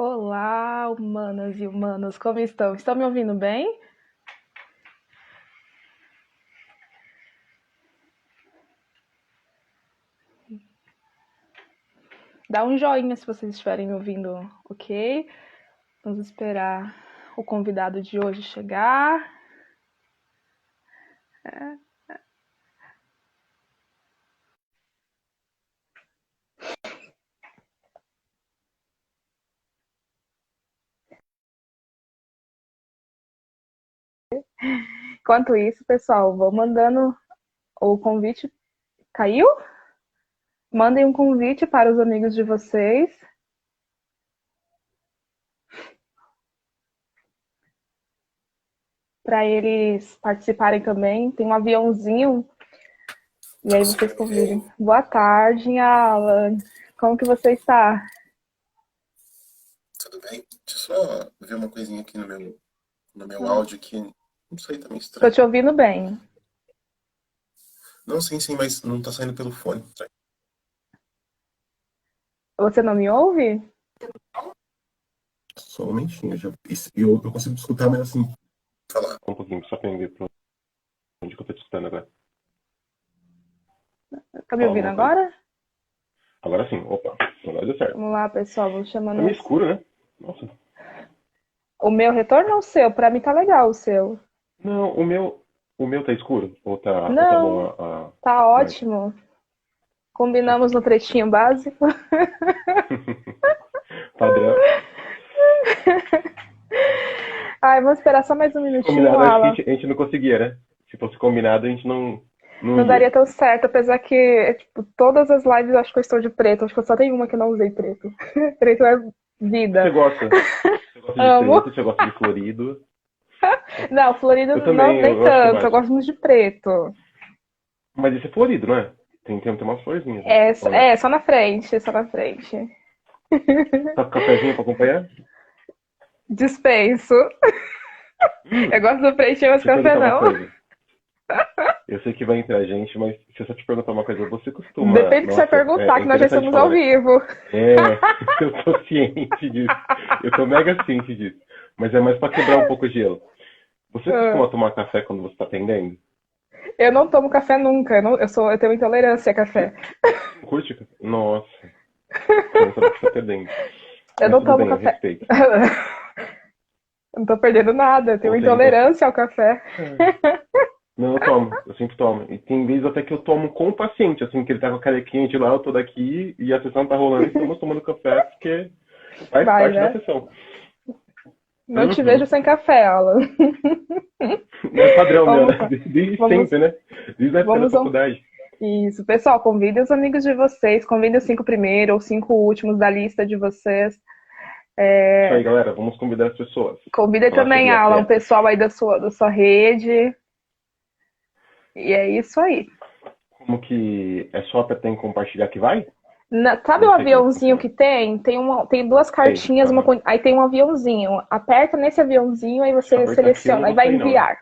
Olá, humanas e humanos, como estão? Estão me ouvindo bem? Dá um joinha se vocês estiverem me ouvindo, ok? Vamos esperar o convidado de hoje chegar. Enquanto isso, pessoal, vou mandando o convite. Caiu? Mandem um convite para os amigos de vocês. Para eles participarem também. Tem um aviãozinho. E aí vocês convidem. Boa tarde, Alan. Como que você está? Tudo bem? Deixa eu só ver uma coisinha aqui no meu áudio que não sei, tá meio Tô estranho. te ouvindo bem. Não, sim, mas não tá saindo pelo fone. Você não me ouve? Só um momentinho, eu consigo escutar, mas assim. Falar. Um pouquinho, só pra eu ver pra onde que eu tô te escutando agora. Tá me Fala ouvindo alguma coisa. agora? Agora sim, opa, agora deu certo. Vamos lá, pessoal, vou Tá chamando meio você. escuro, né? Nossa. O meu retorno ou o seu? Pra mim tá legal o seu. Não, o meu tá escuro? Ou tá bom Não, a tá imagem? ótimo. Combinamos no pretinho básico. Padrão. Ai, vamos esperar só mais um minutinho, Combinado, acho que a Alan. gente, a gente não conseguia, né? Se fosse combinado, a gente não Não ia. daria tão certo, apesar que, tipo, todas as lives eu acho que eu estou de preto. Acho que eu só tenho uma que eu não usei preto. Preto é Você vida. gosta? Você gosta de Amo. preto, você gosta de florido. Não, florido Eu não, também, nem eu acho tanto. Eu mágico. gosto muito de preto. Mas esse é florido, não é? Tem umas florzinhas, né? É, Ou não? só na frente, só na frente. Tá com cafezinho pra acompanhar? Dispenso. Eu gosto do preencher, mas Deixa eu café perguntar uma não. coisa. Eu sei que vai entrar gente, mas se eu só te perguntar uma coisa, você costuma. Depende do que você vai Nossa, perguntar, é que nós já interessante estamos falar, ao né? vivo. É, eu tô ciente disso. Eu tô mega ciente disso. Mas é mais pra quebrar um pouco o gelo. Você costuma tomar café quando você tá atendendo? Eu não tomo café nunca. Eu tenho intolerância a Você café. não curte café? Nossa, você não sabe o que você tá perdendo. Eu Mas não tudo tomo bem, eu café. respeito. Não tô perdendo nada. Eu tenho Ou seja, então. intolerância ao café. Não, eu tomo, eu sempre tomo. E tem vezes até que eu tomo com o paciente, assim, que ele tá com a carequinha de lá, eu tô daqui e a sessão tá rolando e estamos tomando café porque faz Vai, parte da né? sessão. Não te vejo Uhum. sem café, Alan. É padrão meu, Vamos, né? Desde vamos, sempre, né? Desde a época da vamos. faculdade. Isso, pessoal, convidem os amigos de vocês, convidem os 5 primeiros ou 5 últimos da lista de vocês. Isso aí, galera, vamos convidar as pessoas. Convida Falar também, sobre Alan, o afetos. pessoal aí da sua rede. E é isso aí. Como que é só apertar em compartilhar que vai? Sabe o Não sei como é que aviãozinho funciona. que tem? Tem duas Sei, cartinhas, aham. aí tem um aviãozinho. Aperta nesse aviãozinho, aí Se eu você apertar aqui eu não seleciona, aí vou vai sair não, né? enviar.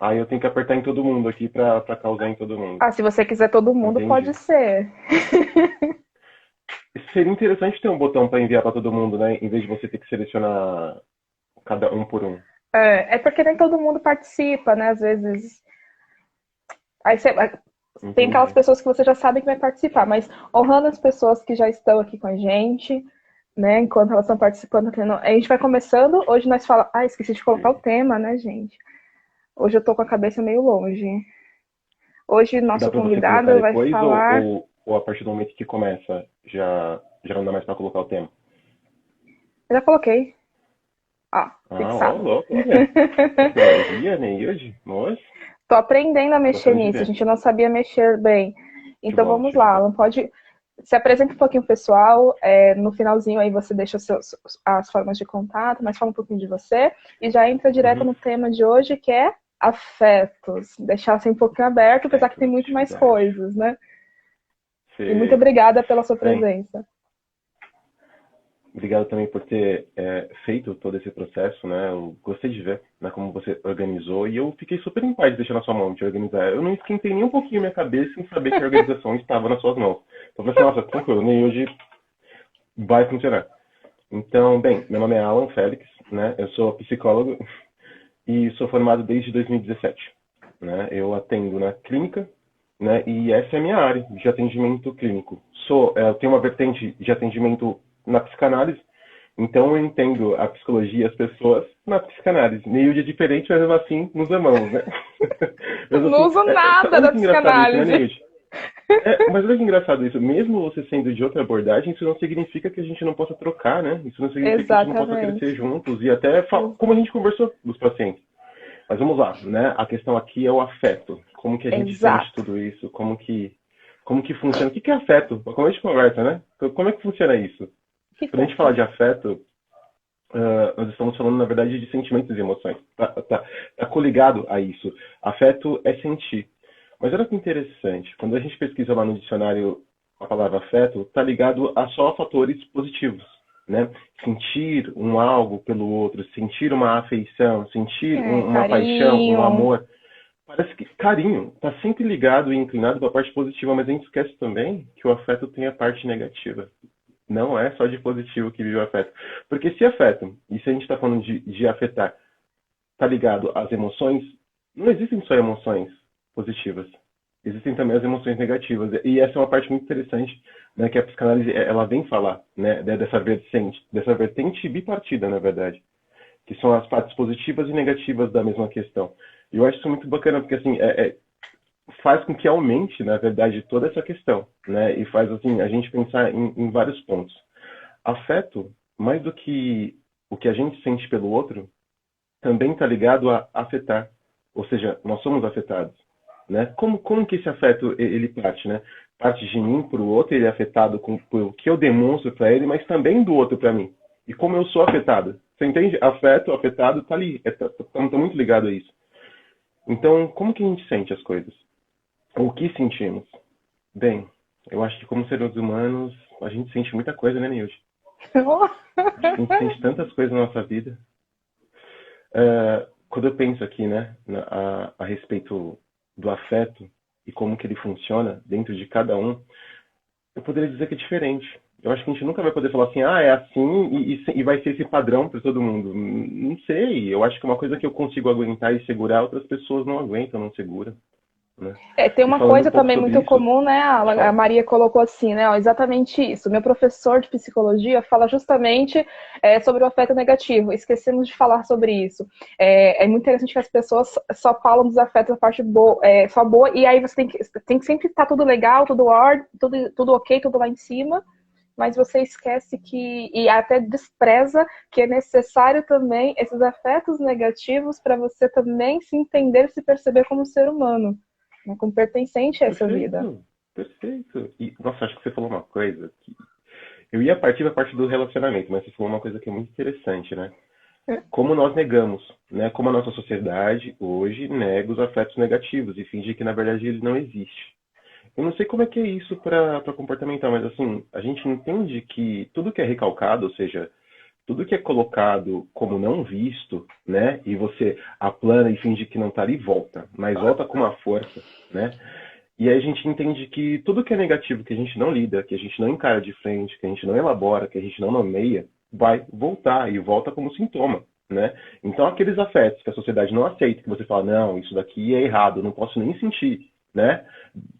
Ah, aí eu tenho que apertar em todo mundo aqui pra causar em todo mundo. Ah, se você quiser todo mundo, pode Entendi. ser. Seria interessante ter um botão para enviar para todo mundo, né? Em vez de você ter que selecionar cada um por um. É porque nem todo mundo participa, né? Às vezes. Aí tem aquelas Entendi. pessoas que você já sabe que vai participar, mas honrando as pessoas que já estão aqui com a gente, né? Enquanto elas estão participando, a gente vai começando. Hoje nós falamos. Ah, esqueci de colocar o Sim. tema, né, gente? Hoje eu tô com a cabeça meio longe. Hoje Dá nosso para você colocar convidado vai depois ou, falar. ou, ou a partir do momento que começa já não dá mais para colocar o tema? Eu já coloquei. Ó, Ah, ó, fixado. louco, olha. Tecnologia, né, hoje? Nossa, Tô aprendendo a tô mexer gostando de nisso, a ver. gente não sabia mexer bem. Que Então bom, vamos show de lá, bola. Alan, pode. Se apresenta um pouquinho, pessoal. No finalzinho aí você deixa as formas de contato, mas fala um pouquinho de você e já entra direto Uhum. no tema de hoje, que é afetos. Deixar assim um pouquinho aberto, apesar que tem muito mais Afetividade. coisas, né? E muito Você... obrigada pela sua É, presença. obrigado também por ter feito todo esse processo, né? Eu gostei de ver, né, como você organizou e eu fiquei super em paz de deixar na sua mão de organizar. Eu não esquentei nem um pouquinho minha cabeça em saber que a organização estava nas suas mãos. Então eu falei assim, nossa, tranquilo, nem hoje vai funcionar. Então, bem, meu nome é Alan Félix, né? Eu sou psicólogo e sou formado desde 2017, né? Eu atendo na clínica, né? E essa é a minha área de atendimento clínico. Eu tenho uma vertente de atendimento na psicanálise, então eu entendo a psicologia e as pessoas na psicanálise. Meio de diferente, mas mesmo assim nos amamos, né? Mas Não assim, uso nada olha da que engraçado isso, né, psicanálise. Neide? Mas olha que engraçado isso. Mesmo você sendo de outra abordagem, isso não significa que a gente não possa trocar, né? Isso não significa que a gente não possa crescer Exatamente. juntos e até como a gente conversou dos pacientes. Mas vamos lá, né? A questão aqui é o afeto. Como que a gente sente Exato. tudo isso? Como que funciona? O que é afeto? Como a gente conversa, né? Como é que funciona isso? O que que Quando a é gente fala afeto? de afeto, nós estamos falando, na verdade, de sentimentos e emoções. Tá coligado a isso. Afeto é sentir. Mas olha que interessante. Quando a gente pesquisa lá no dicionário a palavra afeto, tá ligado a só fatores positivos, né? Sentir um algo pelo outro, sentir uma afeição, sentir É, uma paixão, um carinho. amor. Parece que carinho está sempre ligado e inclinado para a parte positiva, mas a gente esquece também que o afeto tem a parte negativa. Não é só de positivo que vive o afeto. Porque se afeto, e se a gente está falando de afetar, está ligado às emoções, não existem só emoções positivas. Existem também as emoções negativas. E essa é uma parte muito interessante, né, que a psicanálise ela vem falar, né, dessa vertente bipartida, na verdade, que são as partes positivas e negativas da mesma questão. E eu acho isso muito bacana, porque assim, faz com que aumente, na verdade, toda essa questão, né? E faz assim a gente pensar em vários pontos. Afeto, mais do que o que a gente sente pelo outro, também está ligado a afetar. Ou seja, nós somos afetados, né? Como que esse afeto ele parte, né? Parte de mim para o outro, ele é afetado pelo que eu demonstro para ele, mas também do outro para mim. E como eu sou afetado. Você entende? Afeto, afetado, tá ali. Tá muito ligado a isso. Então, como que a gente sente as coisas? O que sentimos? Bem, eu acho que como seres humanos, a gente sente muita coisa, né, Nilde? Acho que a gente sente tantas coisas na nossa vida. Quando eu penso aqui, né, a respeito do afeto e como que ele funciona dentro de cada um, eu poderia dizer que é diferente. Eu acho que a gente nunca vai poder falar assim, é assim e vai ser esse padrão para todo mundo. Não sei. Eu acho que é uma coisa que eu consigo aguentar e segurar, outras pessoas não aguentam, não seguram, né? Tem E uma falando um coisa pouco também sobre muito isso, comum, né? pode A falar. Maria colocou assim, né? Ó, exatamente isso. Meu professor de psicologia fala justamente sobre o afeto negativo. Esquecemos de falar sobre isso. É muito interessante que as pessoas só falam dos afetos da parte boa, só boa, e aí você tem que sempre estar tudo legal, tudo ok, tudo lá em cima. Mas você esquece e até despreza que é necessário também esses afetos negativos para você também se entender, se perceber como ser humano, né, como pertencente a essa vida. Perfeito, perfeito. E, nossa, acho que você falou uma coisa que eu ia partir da parte do relacionamento, mas você falou uma coisa que é muito interessante, né? Como nós negamos, né? Como a nossa sociedade hoje nega os afetos negativos e finge que na verdade ele não existe. Eu não sei como é que é isso para comportamental, mas assim, a gente entende que tudo que é recalcado, ou seja, tudo que é colocado como não visto, né? E você aplana e finge que não está ali, volta, mas volta com uma força, né? E aí a gente entende que tudo que é negativo, que a gente não lida, que a gente não encara de frente, que a gente não elabora, que a gente não nomeia, vai voltar e volta como sintoma, né? Então aqueles afetos que a sociedade não aceita, que você fala, não, isso daqui é errado, não posso nem sentir, né?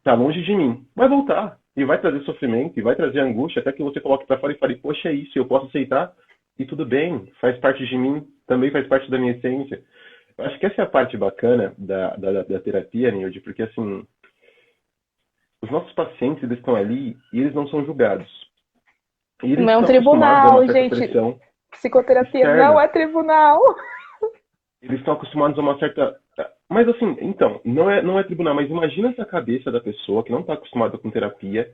Tá longe de mim. Vai voltar e vai trazer sofrimento e vai trazer angústia até que você coloque para fora e fale, poxa, é isso, eu posso aceitar e tudo bem, faz parte de mim, também faz parte da minha essência. Eu acho que essa é a parte bacana da terapia, Nilde, porque assim, os nossos pacientes eles estão ali e eles não são julgados. E eles Não é um estão acostumados a uma tribunal, certa gente. pressão Psicoterapia não externa. é tribunal. Eles estão acostumados a uma certa. Mas assim, então, não é tribunal, mas imagina essa cabeça da pessoa que não está acostumada com terapia,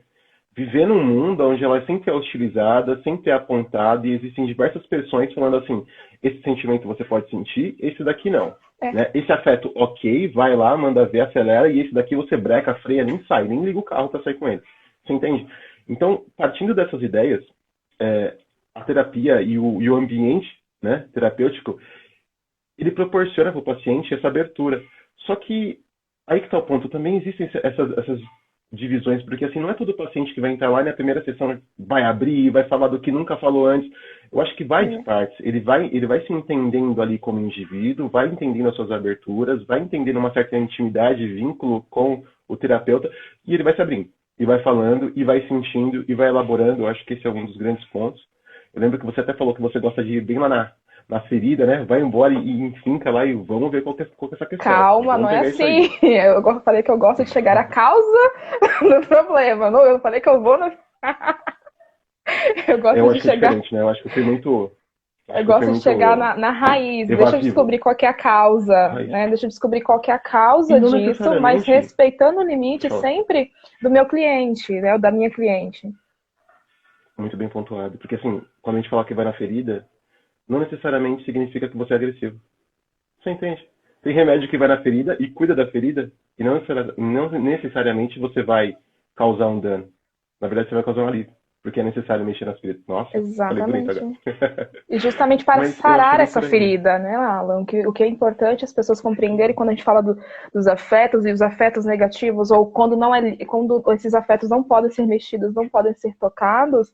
viver num mundo onde ela sempre é hostilizada, sempre é apontada e existem diversas pressões falando assim, esse sentimento você pode sentir, esse daqui não. É. Né? Esse afeto, ok, vai lá, manda ver, acelera, e esse daqui você breca, freia, nem sai, nem liga o carro para sair com ele. Você entende? Então, partindo dessas ideias, a terapia e o ambiente, né, terapêutico, ele proporciona para o paciente essa abertura. Só que aí que está o ponto, também existem essas divisões, porque assim, não é todo paciente que vai entrar lá e na primeira sessão vai abrir, vai falar do que nunca falou antes. Eu acho que vai de partes. Ele vai se entendendo ali como indivíduo, vai entendendo as suas aberturas, vai entendendo uma certa intimidade, vínculo com o terapeuta, e ele vai se abrindo. E vai falando, e vai sentindo, e vai elaborando. Eu acho que esse é um dos grandes pontos. Eu lembro que você até falou que você gosta de ir bem lá na ferida, né? Vai embora e enfinca lá e vamos ver qual que é essa questão. Calma, Vamos não é pegar isso aí. assim. Eu falei que eu gosto de chegar à causa do problema. Não, eu falei que eu vou no... Eu gosto Eu de acho que é chegar. diferente, né? Eu acho que eu fui muito. Eu Acho que eu fui gosto de chegar muito na raiz, deixa eu evasivo. descobrir qual que é a causa, Raiz. né? Deixa eu descobrir qual que é a E causa não disso, mas necessariamente. respeitando o Deixa limite eu falar. sempre do meu cliente, né? Ou da minha cliente. Muito bem pontuado. Porque assim, quando a gente fala que vai na ferida, não necessariamente significa que você é agressivo. Você entende? Tem remédio que vai na ferida e cuida da ferida, e não necessariamente você vai causar um dano. Na verdade, você vai causar um alívio. Porque é necessário mexer nas feridas. Nossa, falei bonito Exatamente. agora. E justamente para Mas eu acho que é sarar bem essa por aí. ferida, né, Alan? O que é importante as pessoas compreenderem quando a gente fala dos afetos e os afetos negativos, ou quando não é, quando esses afetos não podem ser mexidos, não podem ser tocados,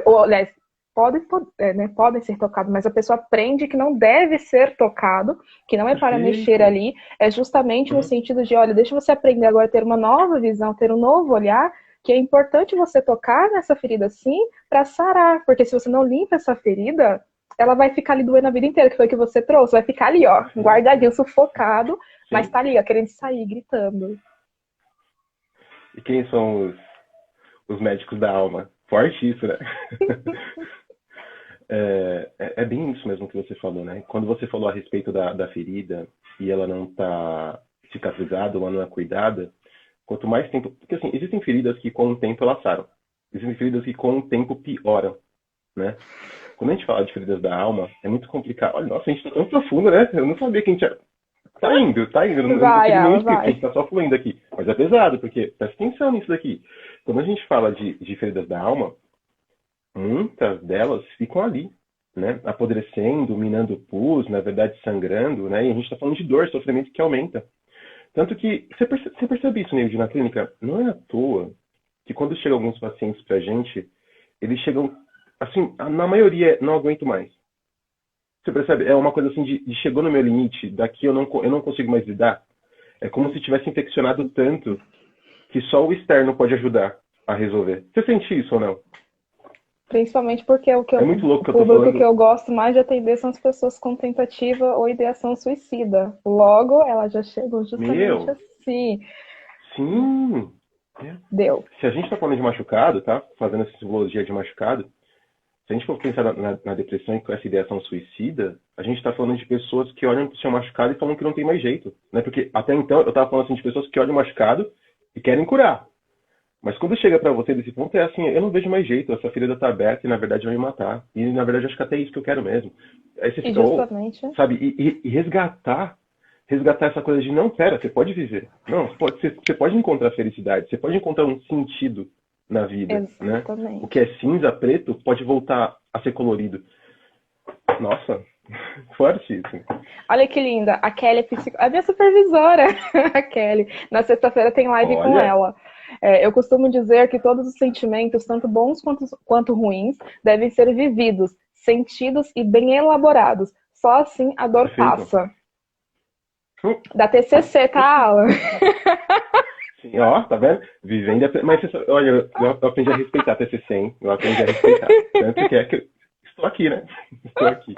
ou aliás, podem ser tocados, mas a pessoa aprende que não deve ser tocado, que não é para mexer Perfeito. ali, é justamente no Uhum. sentido de, olha, deixa você aprender agora a ter uma nova visão, ter um novo olhar, que é importante você tocar nessa ferida sim, para sarar, porque se você não limpa essa ferida, ela vai ficar ali doendo a vida inteira, que foi o que você trouxe, vai ficar ali, ó, Sim, guardadinho, sufocado, mas sim. tá ali, ó, querendo sair, gritando. E quem são os médicos da alma? Forte isso, né? É bem isso mesmo que você falou, né? Quando você falou a respeito da ferida e ela não tá cicatrizada, ou ela não é cuidada, quanto mais tempo. Porque assim, existem feridas que com o tempo elas saram. Existem feridas que com o tempo pioram, né? Quando a gente fala de feridas da alma, é muito complicado. Olha, nossa, a gente tá tão profundo, né? Eu não sabia que a gente ia. Tá indo, tá indo. Eu não tô Vai, seguindo nenhum ela script, a vai. gente tá só fluindo aqui. Mas é pesado, porque presta atenção nisso daqui. Quando a gente fala de feridas da alma, muitas delas ficam ali, né? Apodrecendo, minando o pus, na verdade sangrando, né? E a gente está falando de dor, sofrimento que aumenta. Tanto que, você percebe isso, Neide, na clínica? Não é à toa que quando chegam alguns pacientes pra gente, eles chegam, assim, na maioria, não aguento mais. Você percebe? É uma coisa assim de chegou no meu limite, daqui eu não consigo mais lidar. É como se tivesse infeccionado tanto que só o externo pode ajudar a resolver. Você sente isso ou não? Principalmente porque É muito louco o que eu tô público que falando. eu gosto mais de atender são as pessoas com tentativa ou ideação suicida. Logo, elas já chegam justamente Meu, assim. sim. É. Deu. Se a gente está falando de machucado, tá? Fazendo essa simbologia de machucado, se a gente for pensar na depressão e com essa ideação suicida, a gente está falando de pessoas que olham para o seu machucado e falam que não tem mais jeito, né? Porque até então eu estava falando assim de pessoas que olham o machucado e querem curar. Mas quando chega para você desse ponto, é assim, eu não vejo mais jeito, essa ferida está aberta e na verdade vai me matar. E na verdade acho que até é isso que eu quero mesmo. Aí você E fica, ou, justamente sabe, e resgatar essa coisa de não, pera, você pode viver. Não, você pode encontrar felicidade, você pode encontrar um sentido na vida, né? O que exatamente. é cinza, preto, pode voltar a ser colorido. Nossa, forte isso. Olha que linda, a Kelly é a minha supervisora, a Kelly. Na sexta-feira tem live com Olha, ela. Eu costumo dizer que todos os sentimentos, tanto bons quanto ruins, devem ser vividos, sentidos e bem elaborados. Só assim a dor perfeito. passa. Da TCC, tá, Alan? Sim, ó, tá vendo? Vivendo. Mas, olha, eu aprendi a respeitar a TCC, hein? Eu aprendi a respeitar. Tanto que é que eu estou aqui, né? Estou aqui.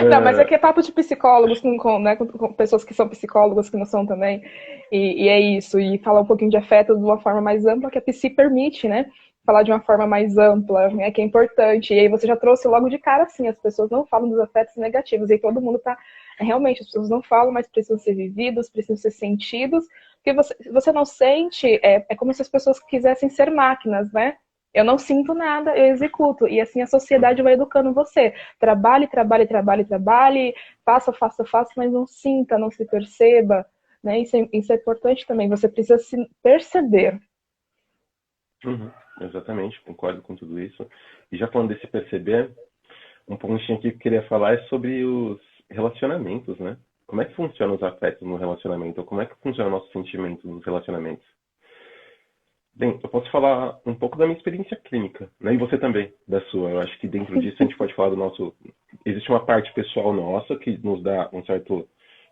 Não, mas aqui é Uh, papo de psicólogos né, com pessoas que são psicólogos, que não são também. E é isso. E falar um pouquinho de afeto de uma forma mais ampla, que a psi permite, né? Falar de uma forma mais ampla, né, que é importante. E aí você já trouxe logo de cara, assim, as pessoas não falam dos afetos negativos. E aí todo mundo tá... Realmente, as pessoas não falam, mas precisam ser vividos, precisam ser sentidos. Porque você não sente, é como se as pessoas quisessem ser máquinas, né? Eu não sinto nada, eu executo. E assim a sociedade vai educando você. Trabalhe, trabalhe, trabalhe, trabalhe, faça, faça, faça, mas não sinta, não se perceba. Né? Isso é importante também. Você precisa se perceber. uhum, exatamente, concordo com tudo isso. E já falando desse perceber, um pontinho aqui que eu queria falar é sobre os relacionamentos, né? Como é que funcionam os afetos no relacionamento? Ou como é que funciona o nosso sentimento nos relacionamentos? Bem, eu posso falar um pouco da minha experiência clínica, né? E você também, da sua. Eu acho que dentro disso a gente pode falar do nosso. Existe uma parte pessoal nossa que nos dá um certo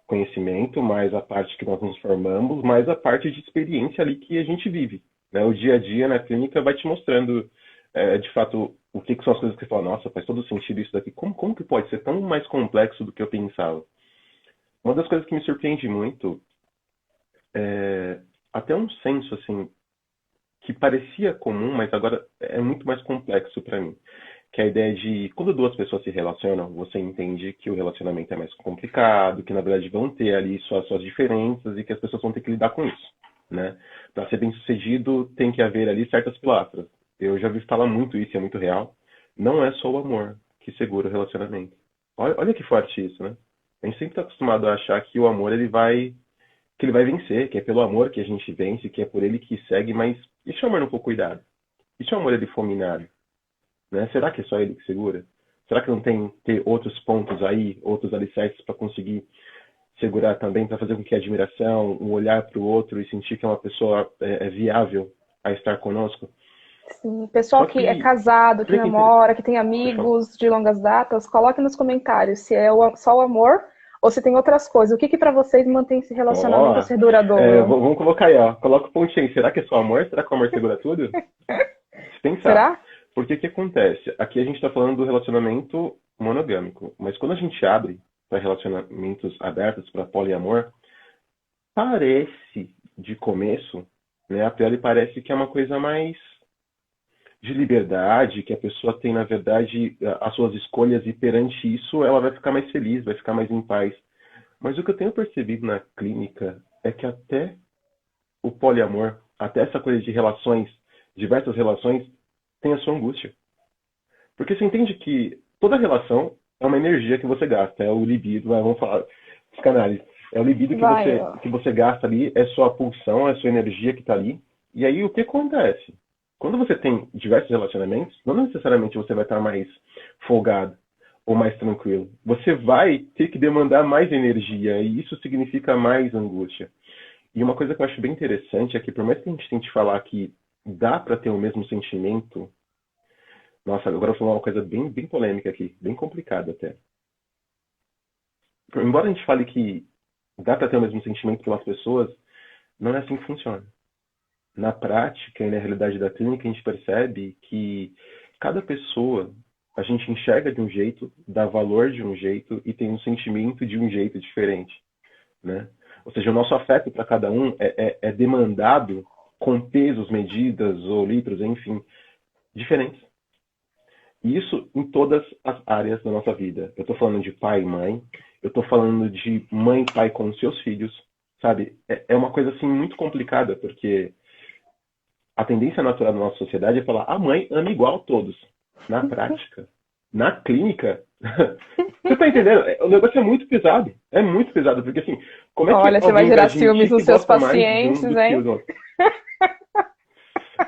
conhecimento, mais a parte que nós nos formamos, mais a parte de experiência ali que a gente vive, né? O dia a dia na clínica vai te mostrando, de fato, o que são as coisas que você fala, nossa, faz todo sentido isso daqui. Como que pode ser tão mais complexo do que eu pensava? Uma das coisas que me surpreende muito é até um senso, assim, que parecia comum, mas agora é muito mais complexo para mim. Que é a ideia de quando duas pessoas se relacionam, você entende que o relacionamento é mais complicado, que na verdade vão ter ali suas diferenças e que as pessoas vão ter que lidar com isso, né? Para ser bem sucedido, tem que haver ali certas pilastras. Eu já vi falar muito isso, é muito real. Não é só o amor que segura o relacionamento. Olha que forte isso, né? A gente sempre está acostumado a achar que o amor que ele vai vencer, que é pelo amor que a gente vence, que é por ele que segue, mas e se o amor não for cuidado? E se o amor ele for minado? Né? Será que é só ele que segura? Será que não tem ter outros pontos aí, outros alicerces para conseguir segurar também, para fazer com que a admiração, um olhar para o outro e sentir que é uma pessoa viável a estar conosco? Sim, pessoal Só que é que, casado, que olha que interessante. namora, que tem Pode falar. amigos de longas datas, coloque nos comentários se é só o amor ou se tem outras coisas. O que para vocês mantém esse relacionamento a Ó, ser duradouro? vamos colocar aí, ó. Coloca o pontinho aí. Será que é só amor? Será que o amor segura tudo? Se pensar. Será? Porque o que acontece? Aqui a gente está falando do relacionamento monogâmico, mas quando a gente abre para relacionamentos abertos, para poliamor, parece, de começo, né, a priori parece que é uma coisa mais de liberdade, que a pessoa tem, na verdade, as suas escolhas e perante isso ela vai ficar mais feliz, vai ficar mais em paz. Mas o que eu tenho percebido na clínica é que até o poliamor, até essa coisa de relações, diversas relações, tem a sua angústia. Porque você entende que toda relação é uma energia que você gasta, é o libido, vamos falar psicanálise. É o libido Vai, que você gasta ali, é sua pulsão, é sua energia que está ali. E aí o que acontece? Quando você tem diversos relacionamentos, não necessariamente você vai estar mais folgado ou mais tranquilo. Você vai ter que demandar mais energia e isso significa mais angústia. E uma coisa que eu acho bem interessante é que por mais que a gente tente falar que dá para ter o mesmo sentimento. Nossa, agora eu vou falar uma coisa bem polêmica aqui, bem complicada até. Embora a gente fale que dá para ter o mesmo sentimento pelas pessoas, não é assim que funciona. Na prática e na realidade da clínica, a gente percebe que cada pessoa a gente enxerga de um jeito, dá valor de um jeito e tem um sentimento de um jeito diferente, né? Ou seja, o nosso afeto para cada um é demandado com pesos, medidas ou litros, enfim, diferentes. E isso em todas as áreas da nossa vida. Eu estou falando de pai e mãe, eu estou falando de mãe e pai com seus filhos, sabe? É uma coisa assim muito complicada, porque a tendência natural da nossa sociedade é falar a mãe ama igual a todos. Na prática, na clínica, você está entendendo? O negócio é muito pesado. É muito pesado, porque assim, como é que olha, você vai alguém vai gerar ciúmes admitir que nos seus gosta mais de pacientes, um do que hein? os outros?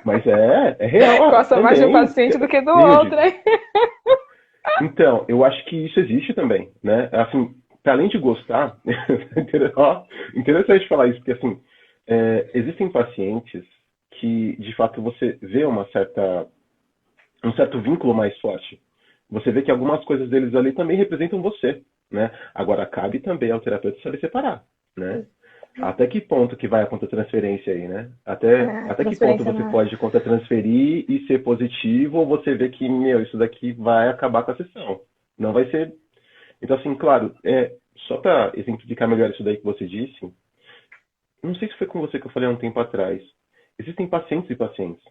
Mas é real, Gosta mais de um também. paciente do que do Nilde, outro, hein? então, eu acho que isso existe também, né? Assim, para além de gostar, ó, interessante falar isso, porque assim, existem pacientes que, de fato, você vê um certo vínculo mais forte. Você vê que algumas coisas deles ali também representam você, né? Agora, cabe também ao terapeuta saber separar, né? Até que ponto que vai a contra-transferência aí, né? Até que ponto Transferência você na. pode contra-transferir e ser positivo ou você vê que, meu, isso daqui vai acabar com a sessão. Não vai ser. Então, assim, claro, só para exemplificar melhor isso daí que você disse, não sei se foi com você que eu falei há um tempo atrás. Existem pacientes e pacientes.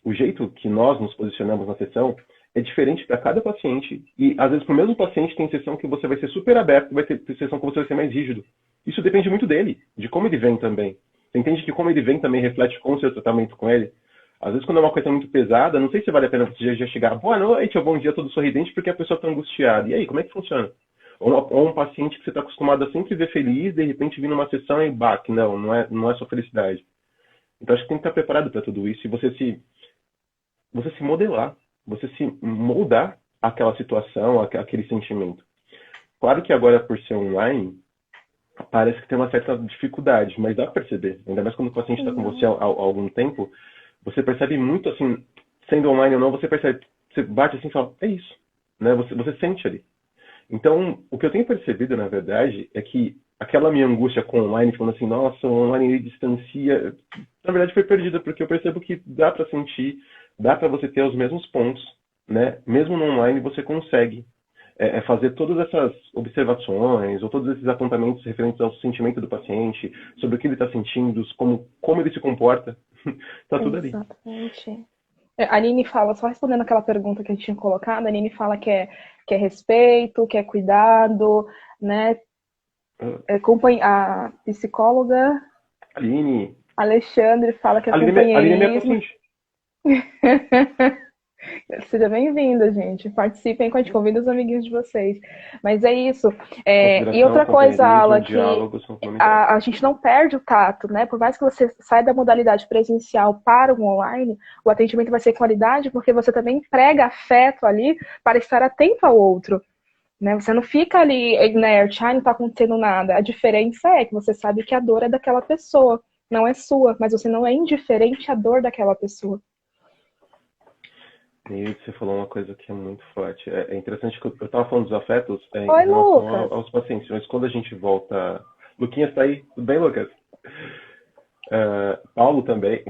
O jeito que nós nos posicionamos na sessão é diferente para cada paciente. E, às vezes, para o mesmo paciente, tem sessão que você vai ser super aberto, vai ter sessão que você vai ser mais rígido. Isso depende muito dele, de como ele vem também. Você entende que como ele vem também reflete com o seu tratamento com ele? Às vezes, quando é uma coisa muito pesada, não sei se vale a pena você já chegar, boa noite, ou bom dia, todo sorridente, porque a pessoa está angustiada. E aí, como é que funciona? Ou um paciente que você está acostumado a sempre ver feliz, de repente vir numa sessão e baque. Não é só felicidade. Então acho que tem que estar preparado para tudo isso e você se modelar, você se moldar àquela situação, aquele sentimento. Claro que agora por ser online, parece que tem uma certa dificuldade, mas dá para perceber, ainda mais quando o paciente está com você há algum tempo, Você percebe muito, assim, sendo online ou não, você percebe, você bate assim e fala, é isso, né? Você sente ali. Então, o que eu tenho percebido, na verdade, é que aquela minha angústia com o online, falando assim, nossa, o online ele distancia, na verdade foi perdida, porque eu percebo que dá para sentir, dá para você ter os mesmos pontos, né? Mesmo no online você consegue fazer todas essas observações ou todos esses apontamentos referentes ao sentimento do paciente, sobre o que ele está sentindo, como ele se comporta, tá tudo ali. Exatamente. A Aline fala, só respondendo aquela pergunta que a gente tinha colocado, a Aline fala que é respeito, que é cuidado, né? A psicóloga Aline, Alexandre fala que é Aline é minha companheirismo. paciente. Seja bem-vinda, gente. Participem com a gente, convida os amiguinhos de vocês. Mas é isso. E Consideração, outra coisa, companheirismo, Ala, que diálogo são fundamentais. a gente não perde o tato, né? Por mais que você saia da modalidade presencial para o online, o atendimento vai ser qualidade, porque você também prega afeto ali para estar atento ao outro. Né? Você não fica ali inerte, não está acontecendo nada. A diferença é que você sabe que a dor é daquela pessoa, não é sua, mas você não é indiferente à dor daquela pessoa. E você falou uma coisa que é muito forte. É interessante que eu estava falando dos afetos em Oi, relação Lucas. aos pacientes, mas quando a gente volta. Luquinhas está aí? Tudo bem, Lucas? Paulo também.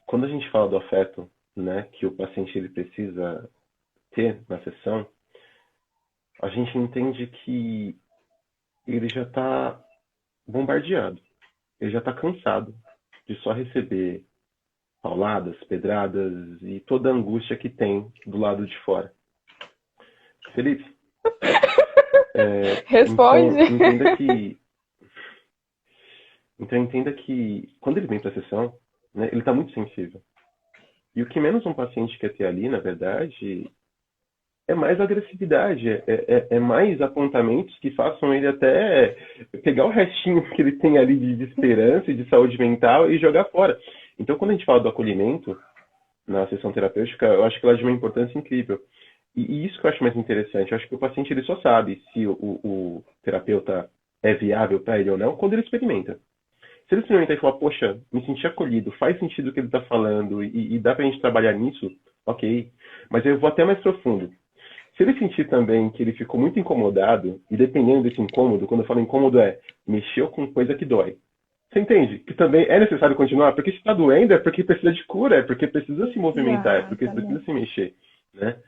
Quando a gente fala do afeto, né, que o paciente ele precisa ter na sessão, a gente entende que ele já está bombardeado, ele já está cansado de só receber pauladas, pedradas e toda a angústia que tem do lado de fora. Felipe, então Responde. entenda que quando ele vem para a sessão, né, ele está muito sensível. E o que menos um paciente quer ter ali, na verdade, é mais agressividade, é mais apontamentos que façam ele até pegar o restinho que ele tem ali de esperança e de saúde mental e jogar fora. Então, quando a gente fala do acolhimento na sessão terapêutica, eu acho que ela é de uma importância incrível. E isso que eu acho mais interessante. Eu acho que o paciente ele só sabe se o terapeuta é viável para ele ou não quando ele experimenta. Se ele experimentar e falar, poxa, me senti acolhido, faz sentido o que ele está falando e dá para a gente trabalhar nisso, ok. Mas eu vou até mais profundo. Se ele sentir também que ele ficou muito incomodado, e dependendo desse incômodo, quando eu falo incômodo mexeu com coisa que dói. Você entende? Que também é necessário continuar, porque se está doendo é porque precisa de cura, é porque precisa se movimentar, é porque precisa Exatamente. se mexer, né?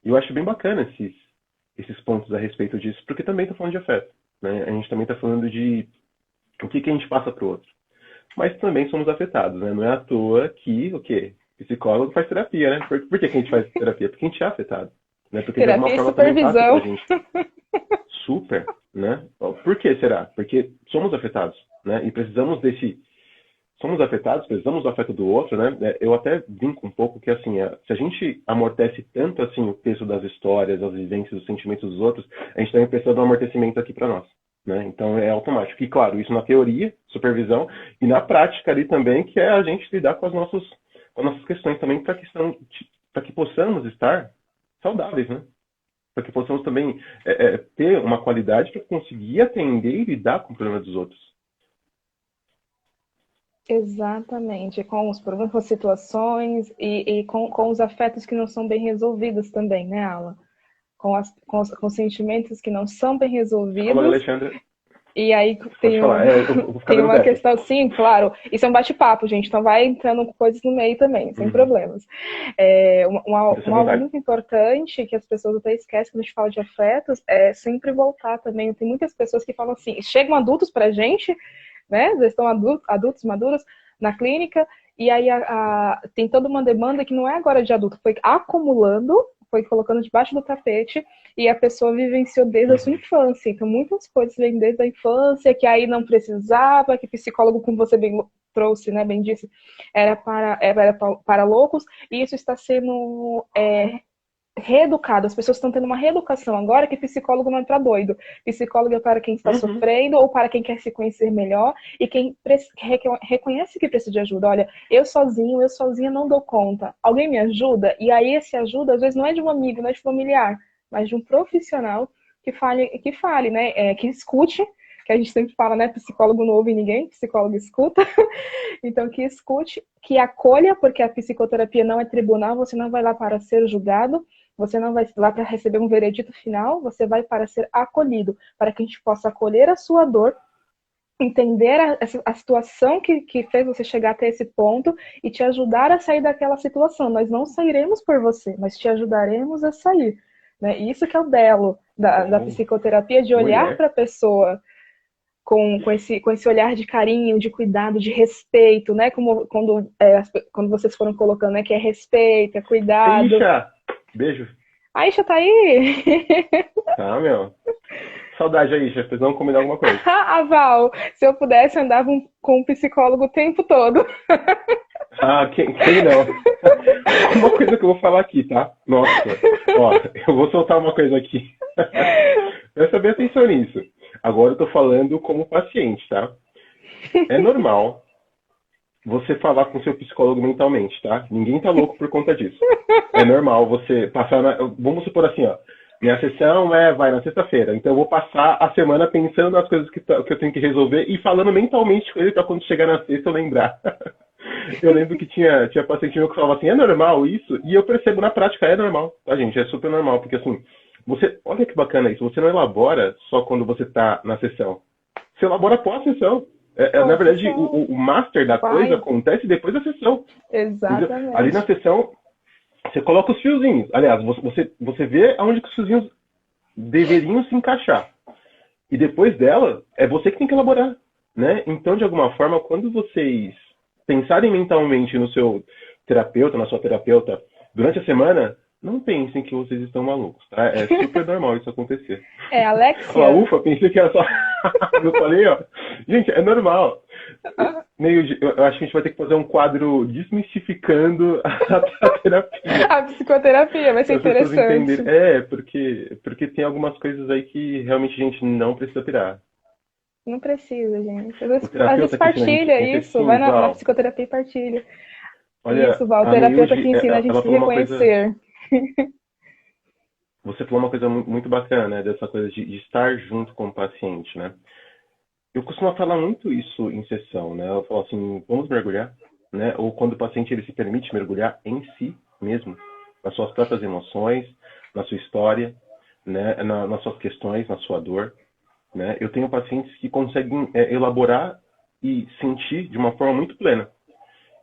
E eu acho bem bacana esses pontos a respeito disso, porque também está falando de afeto, né? A gente também está falando de o que a gente passa para o outro. Mas também somos afetados, né? Não é à toa que, o quê? Psicólogo faz terapia, né? Por que a gente faz terapia? Porque a gente é afetado, né? Porque de alguma Terapia e forma também passa pra supervisão. gente. Super, né? Por que será? Porque somos afetados, né? E precisamos desse. Somos afetados, precisamos do afeto do outro, né? Eu até brinco um pouco que, assim, se a gente amortece tanto, assim, o peso das histórias, das vivências, dos sentimentos dos outros, a gente também precisa de um amortecimento aqui para nós, né? Então, é automático. E, claro, isso na teoria, supervisão, e na prática ali também, que é a gente lidar com as nossas questões também para que possamos estar saudáveis, né? Para que possamos também ter uma qualidade para conseguir atender e lidar com o problema dos outros. Exatamente, com os problemas, com as situações e com os afetos que não são bem resolvidos também, né, Ala? Com os sentimentos que não são bem Psicóloga resolvidos. Alexandra, E aí pode falar. Eu vou ficar tem dando uma dessas. questão, sim, claro, isso é um bate-papo, gente, então vai entrando coisas no meio também, sem Uhum. problemas. Sinta-se à Algo vontade. muito importante que as pessoas até esquecem quando a gente fala de afetos é sempre voltar também. Tem muitas pessoas que falam assim, chegam adultos pra gente, né? Já estão adultos maduros na clínica, e aí tem toda uma demanda que não é agora de adulto, foi acumulando, foi colocando debaixo do tapete, e a pessoa vivenciou desde a sua Uhum. infância. Então, muitas coisas vêm desde a infância, que aí não precisava, que psicólogo, como você bem trouxe, né, bem disse, era para loucos, e isso está sendo reeducado. As pessoas estão tendo uma reeducação agora que psicólogo não é para doido. Psicólogo é para quem está Uhum. sofrendo ou para quem quer se conhecer melhor e quem reconhece que precisa de ajuda. Olha, eu sozinha não dou conta. Alguém me ajuda? E aí esse ajuda, às vezes, não é de um amigo, não é de familiar, mas de um profissional que fale, né? Que escute, que a gente sempre fala, né? Psicólogo não ouve ninguém, psicólogo escuta. Então, que escute, que acolha, porque a psicoterapia não é tribunal, você não vai lá para ser julgado, você não vai lá para receber um veredito final, você vai para ser acolhido, para que a gente possa acolher a sua dor, entender a situação que fez você chegar até esse ponto e te ajudar a sair daquela situação. Nós não sairemos por você, mas te ajudaremos a sair. Né? Isso que é o belo da psicoterapia, de olhar para a pessoa com esse olhar de carinho, de cuidado, de respeito, né? Como quando vocês foram colocando, né? Que é respeito, é cuidado. Isha! Beijo. A Isha tá aí? Tá, meu. Saudade aí, já precisamos combinar alguma coisa. Ah, Val, se eu pudesse, eu andava com um psicólogo o tempo todo. Ah, quem não? Uma coisa que eu vou falar aqui, tá? Nossa, ó, eu vou soltar uma coisa aqui. Presta bem atenção nisso. Agora eu tô falando como paciente, tá? É normal você falar com seu psicólogo mentalmente, tá? Ninguém tá louco por conta disso. É normal você passar vamos supor assim, ó. Minha sessão vai na sexta-feira, então eu vou passar a semana pensando nas coisas que eu tenho que resolver e falando mentalmente com ele para quando chegar na sexta eu lembrar. Eu lembro que tinha paciente meu que falava assim, é normal isso? E eu percebo na prática, é normal, tá, gente? É super normal, porque assim, olha que bacana isso, você não elabora só quando você tá na sessão. Você elabora após a sessão. Na verdade, o master da coisa acontece depois da sessão. Exatamente. Entendeu? Ali na sessão, você coloca os fiozinhos. Aliás, você vê aonde que os fiozinhos deveriam se encaixar. E depois dela, é você que tem que elaborar. Né? Então, de alguma forma, quando vocês pensarem mentalmente no seu terapeuta, na sua terapeuta, durante a semana, não pensem que vocês estão malucos, tá? É super normal isso acontecer. Alexia. Ufa, pensei que era só... Eu falei, ó. Gente, é normal. Eu acho que a gente vai ter que fazer um quadro desmistificando a terapia. A psicoterapia, vai ser interessante. Porque tem algumas coisas aí que realmente a gente não precisa pirar. Não precisa, gente. Às vezes partilha isso, assim, vai na psicoterapia e partilha. Olha, isso, Val, o terapeuta que ensina a gente a se reconhecer. Você falou uma coisa muito bacana, né? Dessa coisa de estar junto com o paciente, né? Eu costumo falar muito isso em sessão, né? Eu falo assim, vamos mergulhar, né? Ou quando o paciente ele se permite mergulhar em si mesmo, nas suas próprias emoções, na sua história, né? Nas suas questões, na sua dor, né? Eu tenho pacientes que conseguem elaborar e sentir de uma forma muito plena.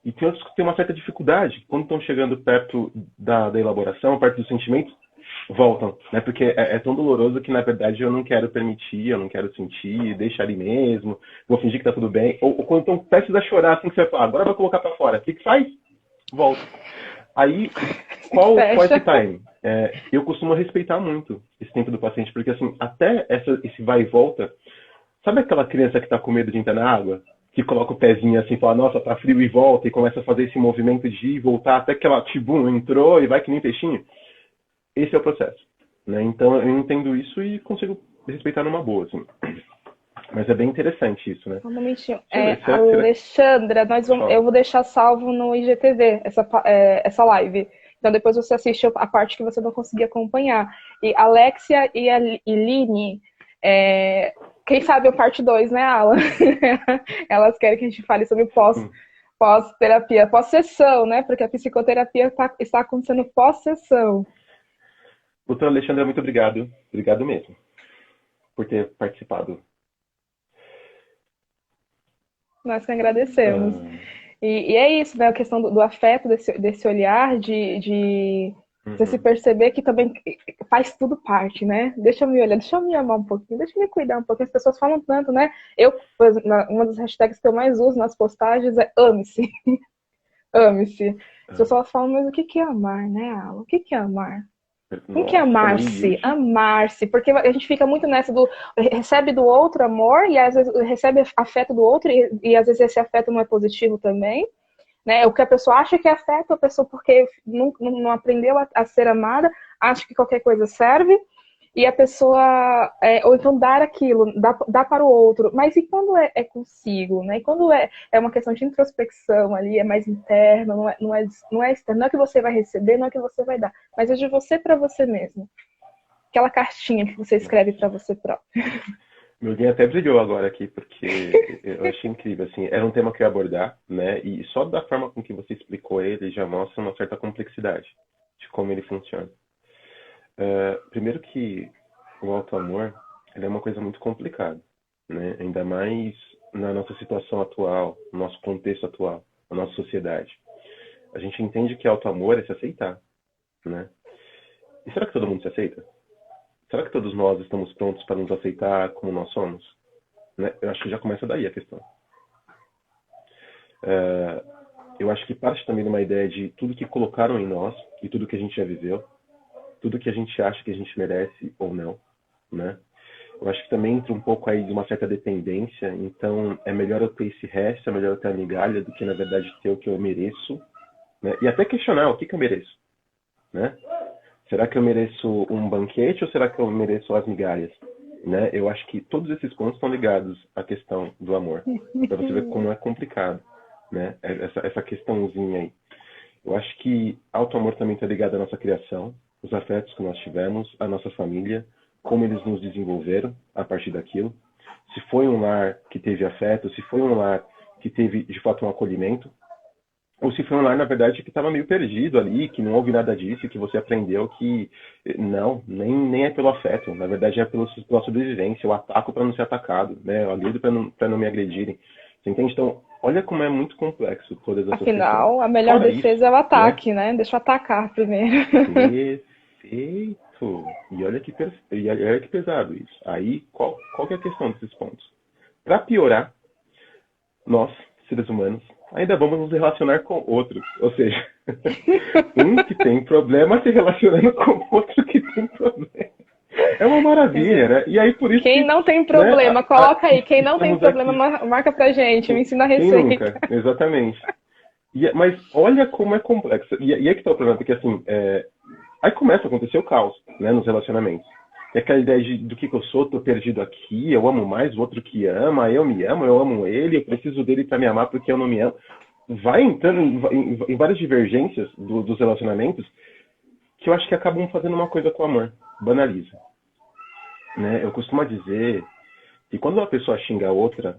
E tem outros que têm uma certa dificuldade, quando estão chegando perto da elaboração, perto do sentimento, voltam, né? Porque é tão doloroso que, na verdade, eu não quero permitir, eu não quero sentir, deixar ali mesmo, vou fingir que tá tudo bem. Ou quando estão prestes a chorar, assim, que você fala, agora vai colocar pra fora. O que faz? Volta. Aí, qual é esse time? Eu costumo respeitar muito esse tempo do paciente, porque, assim, até esse vai e volta, sabe aquela criança que tá com medo de entrar na água? Que coloca o pezinho assim, fala, nossa, tá frio e volta, e começa a fazer esse movimento de ir e voltar, até que ela, tibum, entrou e vai que nem peixinho. Esse é o processo, né? Então eu entendo isso e consigo respeitar numa boa, assim. Mas é bem interessante isso, né? Um momentinho. Alexandra, eu vou deixar salvo no IGTV essa live. Então depois você assiste a parte que você não conseguir acompanhar. E Alexia e a Line, quem sabe a parte 2, né, Alan? Elas querem que a gente fale sobre pós-terapia, pós-sessão, né? Porque a psicoterapia está acontecendo pós-sessão. Doutor Alexandre, muito obrigado. Obrigado mesmo por ter participado. Nós que agradecemos. E é isso, né? A questão do afeto, desse olhar, de você se perceber que também faz tudo parte, né? Deixa eu me olhar, deixa eu me amar um pouquinho, deixa eu me cuidar um pouquinho. As pessoas falam tanto, né? Uma das hashtags que eu mais uso nas postagens é ame-se. Ame-se. As pessoas falam, mas o que é amar, né, Alan? O que é amar? O que é amar-se? Amar-se. Porque a gente fica muito nessa recebe do outro amor e às vezes recebe afeto do outro e às vezes esse afeto não é positivo também. Né? O que a pessoa acha que é afeto, a pessoa porque não aprendeu a ser amada, acha que qualquer coisa serve e a pessoa, ou então dar aquilo, dá para o outro. Mas e quando é consigo? Né? E quando é uma questão de introspecção ali, é mais interno, não é externo, não é que você vai receber, não é que você vai dar, mas é de você para você mesmo. Aquela cartinha que você escreve para você próprio. Meu dia até brilhou agora aqui, porque eu achei incrível, assim, era um tema que eu ia abordar, né, e só da forma com que você explicou ele já mostra uma certa complexidade de como ele funciona. Primeiro que o auto-amor, ele é uma coisa muito complicada, né, ainda mais na nossa situação atual, no nosso contexto atual, na nossa sociedade. A gente entende que auto-amor é se aceitar, né, e será que todo mundo se aceita? Será que todos nós estamos prontos para nos aceitar como nós somos? Né? Eu acho que já começa daí a questão. É, eu acho que parte também de uma ideia de tudo que colocaram em nós e tudo que a gente já viveu, tudo que a gente acha que a gente merece ou não, né? Eu acho que também entra um pouco aí de uma certa dependência, então é melhor eu ter esse resto, é melhor eu ter a migalha do que na verdade ter o que eu mereço, né? E até questionar o que eu mereço, né? Será que eu mereço um banquete ou será que eu mereço as migalhas? Né? Eu acho que todos esses pontos estão ligados à questão do amor, para você ver como é complicado, né? Essa questãozinha aí. Eu acho que auto-amor também está ligado à nossa criação, os afetos que nós tivemos, à nossa família, como eles nos desenvolveram a partir daquilo. Se foi um lar que teve afeto, se foi um lar que teve de fato um acolhimento, ou se foi um lar, na verdade, que estava meio perdido ali, que não houve nada disso, que você aprendeu que não, nem é pelo afeto, na verdade é pela sobrevivência, eu ataco para não ser atacado, né? Eu agrido para não me agredirem. Você entende? Então, olha como é muito complexo todas essas questões. Afinal, a melhor Fora isso, defesa é o né? ataque, né? Deixa eu atacar primeiro. Perfeito. E olha que pesado isso. Aí, qual que é a questão desses pontos? Para piorar, nós, seres humanos, ainda vamos nos relacionar com outros. Ou seja, um que tem problema se relacionando com outro que tem problema. É uma maravilha, né? E aí por isso Quem que, não tem né, problema, coloca aí. Quem não tem estamos problema, aqui. marca pra gente, me ensina a Quem receita. nunca? Exatamente. Mas olha como é complexo. E aí que tá o problema, porque assim, aí começa a acontecer o caos, né, nos relacionamentos. É aquela ideia do que eu sou, tô perdido aqui, eu amo mais o outro que ama, eu me amo, eu amo ele, eu preciso dele para me amar porque eu não me amo. Vai entrando em várias divergências dos relacionamentos que eu acho que acabam fazendo uma coisa com o amor, banaliza. Né? Eu costumo dizer que quando uma pessoa xinga a outra,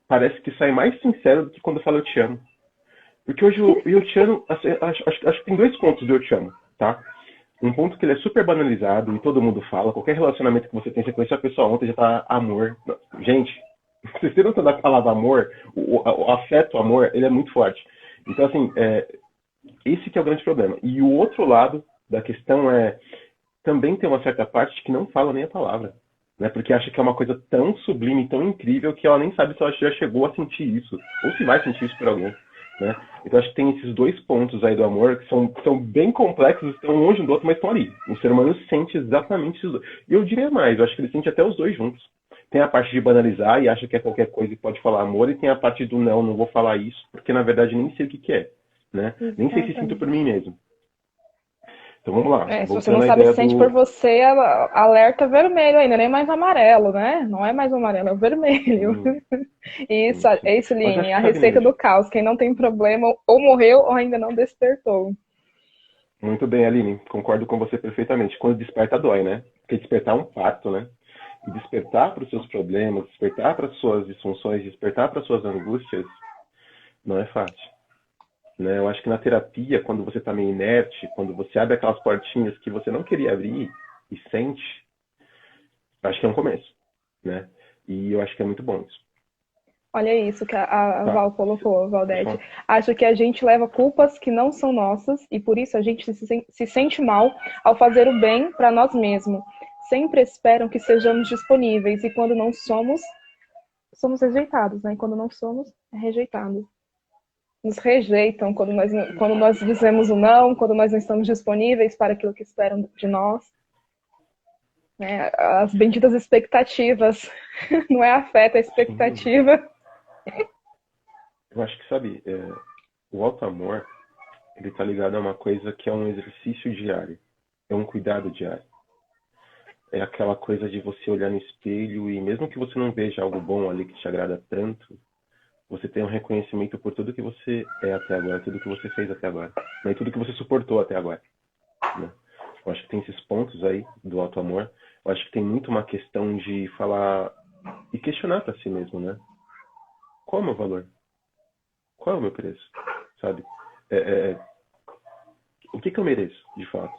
parece que sai mais sincero do que quando fala eu te amo. Porque hoje o eu te amo, assim, acho que tem dois pontos do eu te amo, tá? Um ponto que ele é super banalizado e todo mundo fala, qualquer relacionamento que você conheceu a pessoa ontem já tá amor. Gente, vocês têm noção da palavra amor? O afeto, o amor, ele é muito forte. Então, assim, esse que é o grande problema. E o outro lado da questão é também tem uma certa parte que não fala nem a palavra. Né? Porque acha que é uma coisa tão sublime, tão incrível, que ela nem sabe se ela já chegou a sentir isso, ou se vai sentir isso por alguém. Né? Então acho que tem esses dois pontos aí do amor que são bem complexos, estão longe um do outro, mas estão ali. O ser humano sente exatamente esses dois. E eu diria mais, eu acho que ele sente até os dois juntos. Tem a parte de banalizar e acha que é qualquer coisa e pode falar amor, e tem a parte do não, não vou falar isso, porque na verdade nem sei o que, que é. Né? Nem sei se sinto por mim mesmo. Então vamos lá, Se você não voltando à sabe ideia se sente por do. você, alerta vermelho ainda, nem mais amarelo, né? Não é mais amarelo, é o vermelho. Sim, Isso, sim, sim. é isso, Mas Line, acho a que sabe, receita Neide. do caos. Quem não tem problema ou morreu ou ainda não despertou. Muito bem, Aline. Concordo com você perfeitamente. Quando desperta, dói, né? Porque despertar é um parto, né? E despertar para os seus problemas, despertar para as suas disfunções, despertar para as suas angústias, não é fácil. Né? Eu acho que na terapia, quando você está meio inerte, quando você abre aquelas portinhas que você não queria abrir e sente, eu acho que é um começo. Né? E eu acho que é muito bom isso. Olha isso que a Tá. Val colocou, Pode Valdete. falar. Acho que a gente leva culpas que não são nossas e por isso a gente se sente mal ao fazer o bem para nós mesmos. Sempre esperam que sejamos disponíveis e quando não somos, somos rejeitados, né? E quando não somos, é rejeitado. Nos rejeitam quando nós dizemos o não, quando nós não estamos disponíveis para aquilo que esperam de nós. Né? As benditas expectativas. Não é afeto, é Sim. expectativa. Eu acho que, sabe, o auto-amor, ele tá ligado a uma coisa que é um exercício diário. É um cuidado diário. É aquela coisa de você olhar no espelho e mesmo que você não veja algo bom ali que te agrada tanto, você tem um reconhecimento por tudo que você é até agora, tudo que você fez até agora, né? E tudo que você suportou até agora, né? Eu acho que tem esses pontos aí do auto-amor. Eu acho que tem muito uma questão de falar e questionar para si mesmo, né? Qual é o meu valor? Qual é o meu preço? Sabe? É, é, o que eu mereço, de fato,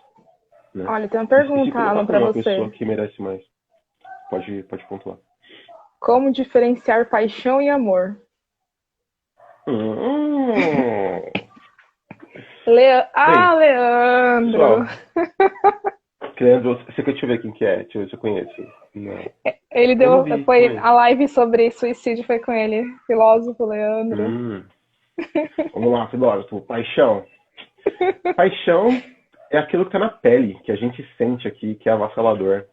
né? Olha, tem uma E se pergunta, colocar Alan, como para uma pessoa você. que merece mais. Pode pontuar. Como diferenciar paixão e amor? Hum, Ah, bem, Leandro! pessoal, Leandro, deixa eu ver quem que é, deixa eu ver se eu conheço. Não, Ele eu não deu, vi, calma foi aí. a live sobre suicídio foi com ele, filósofo Leandro. Hum, vamos lá, filósofo. Paixão. Paixão é aquilo que está na pele, que a gente sente aqui, que é avassalador.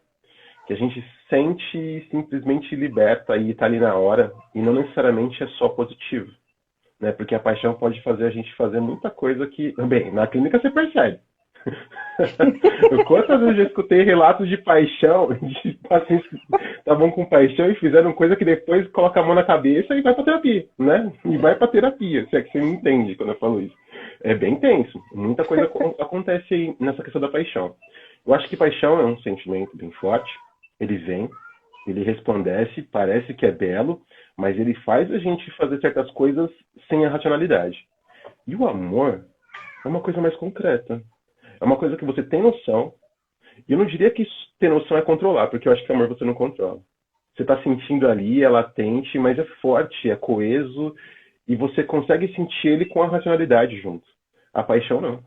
Que a gente sente e simplesmente liberta e está ali na hora, e não necessariamente é só positivo, né? Porque a paixão pode fazer a gente fazer muita coisa que, bem, na clínica você percebe. Quantas vezes eu já escutei relatos de paixão, de pacientes que estavam com paixão e fizeram coisa que depois coloca a mão na cabeça e vai pra terapia, né? E vai pra terapia, se é que você me entende quando eu falo isso. É bem tenso. Muita coisa acontece aí nessa questão da paixão. Eu acho que paixão é um sentimento bem forte. Ele vem, ele resplandece, parece que é belo, mas ele faz a gente fazer certas coisas sem a racionalidade. E o amor é uma coisa mais concreta. É uma coisa que você tem noção. E eu não diria que ter noção é controlar, porque eu acho que amor você não controla. Você está sentindo ali, é latente, mas é forte, é coeso, e você consegue sentir ele com a racionalidade junto. A paixão não.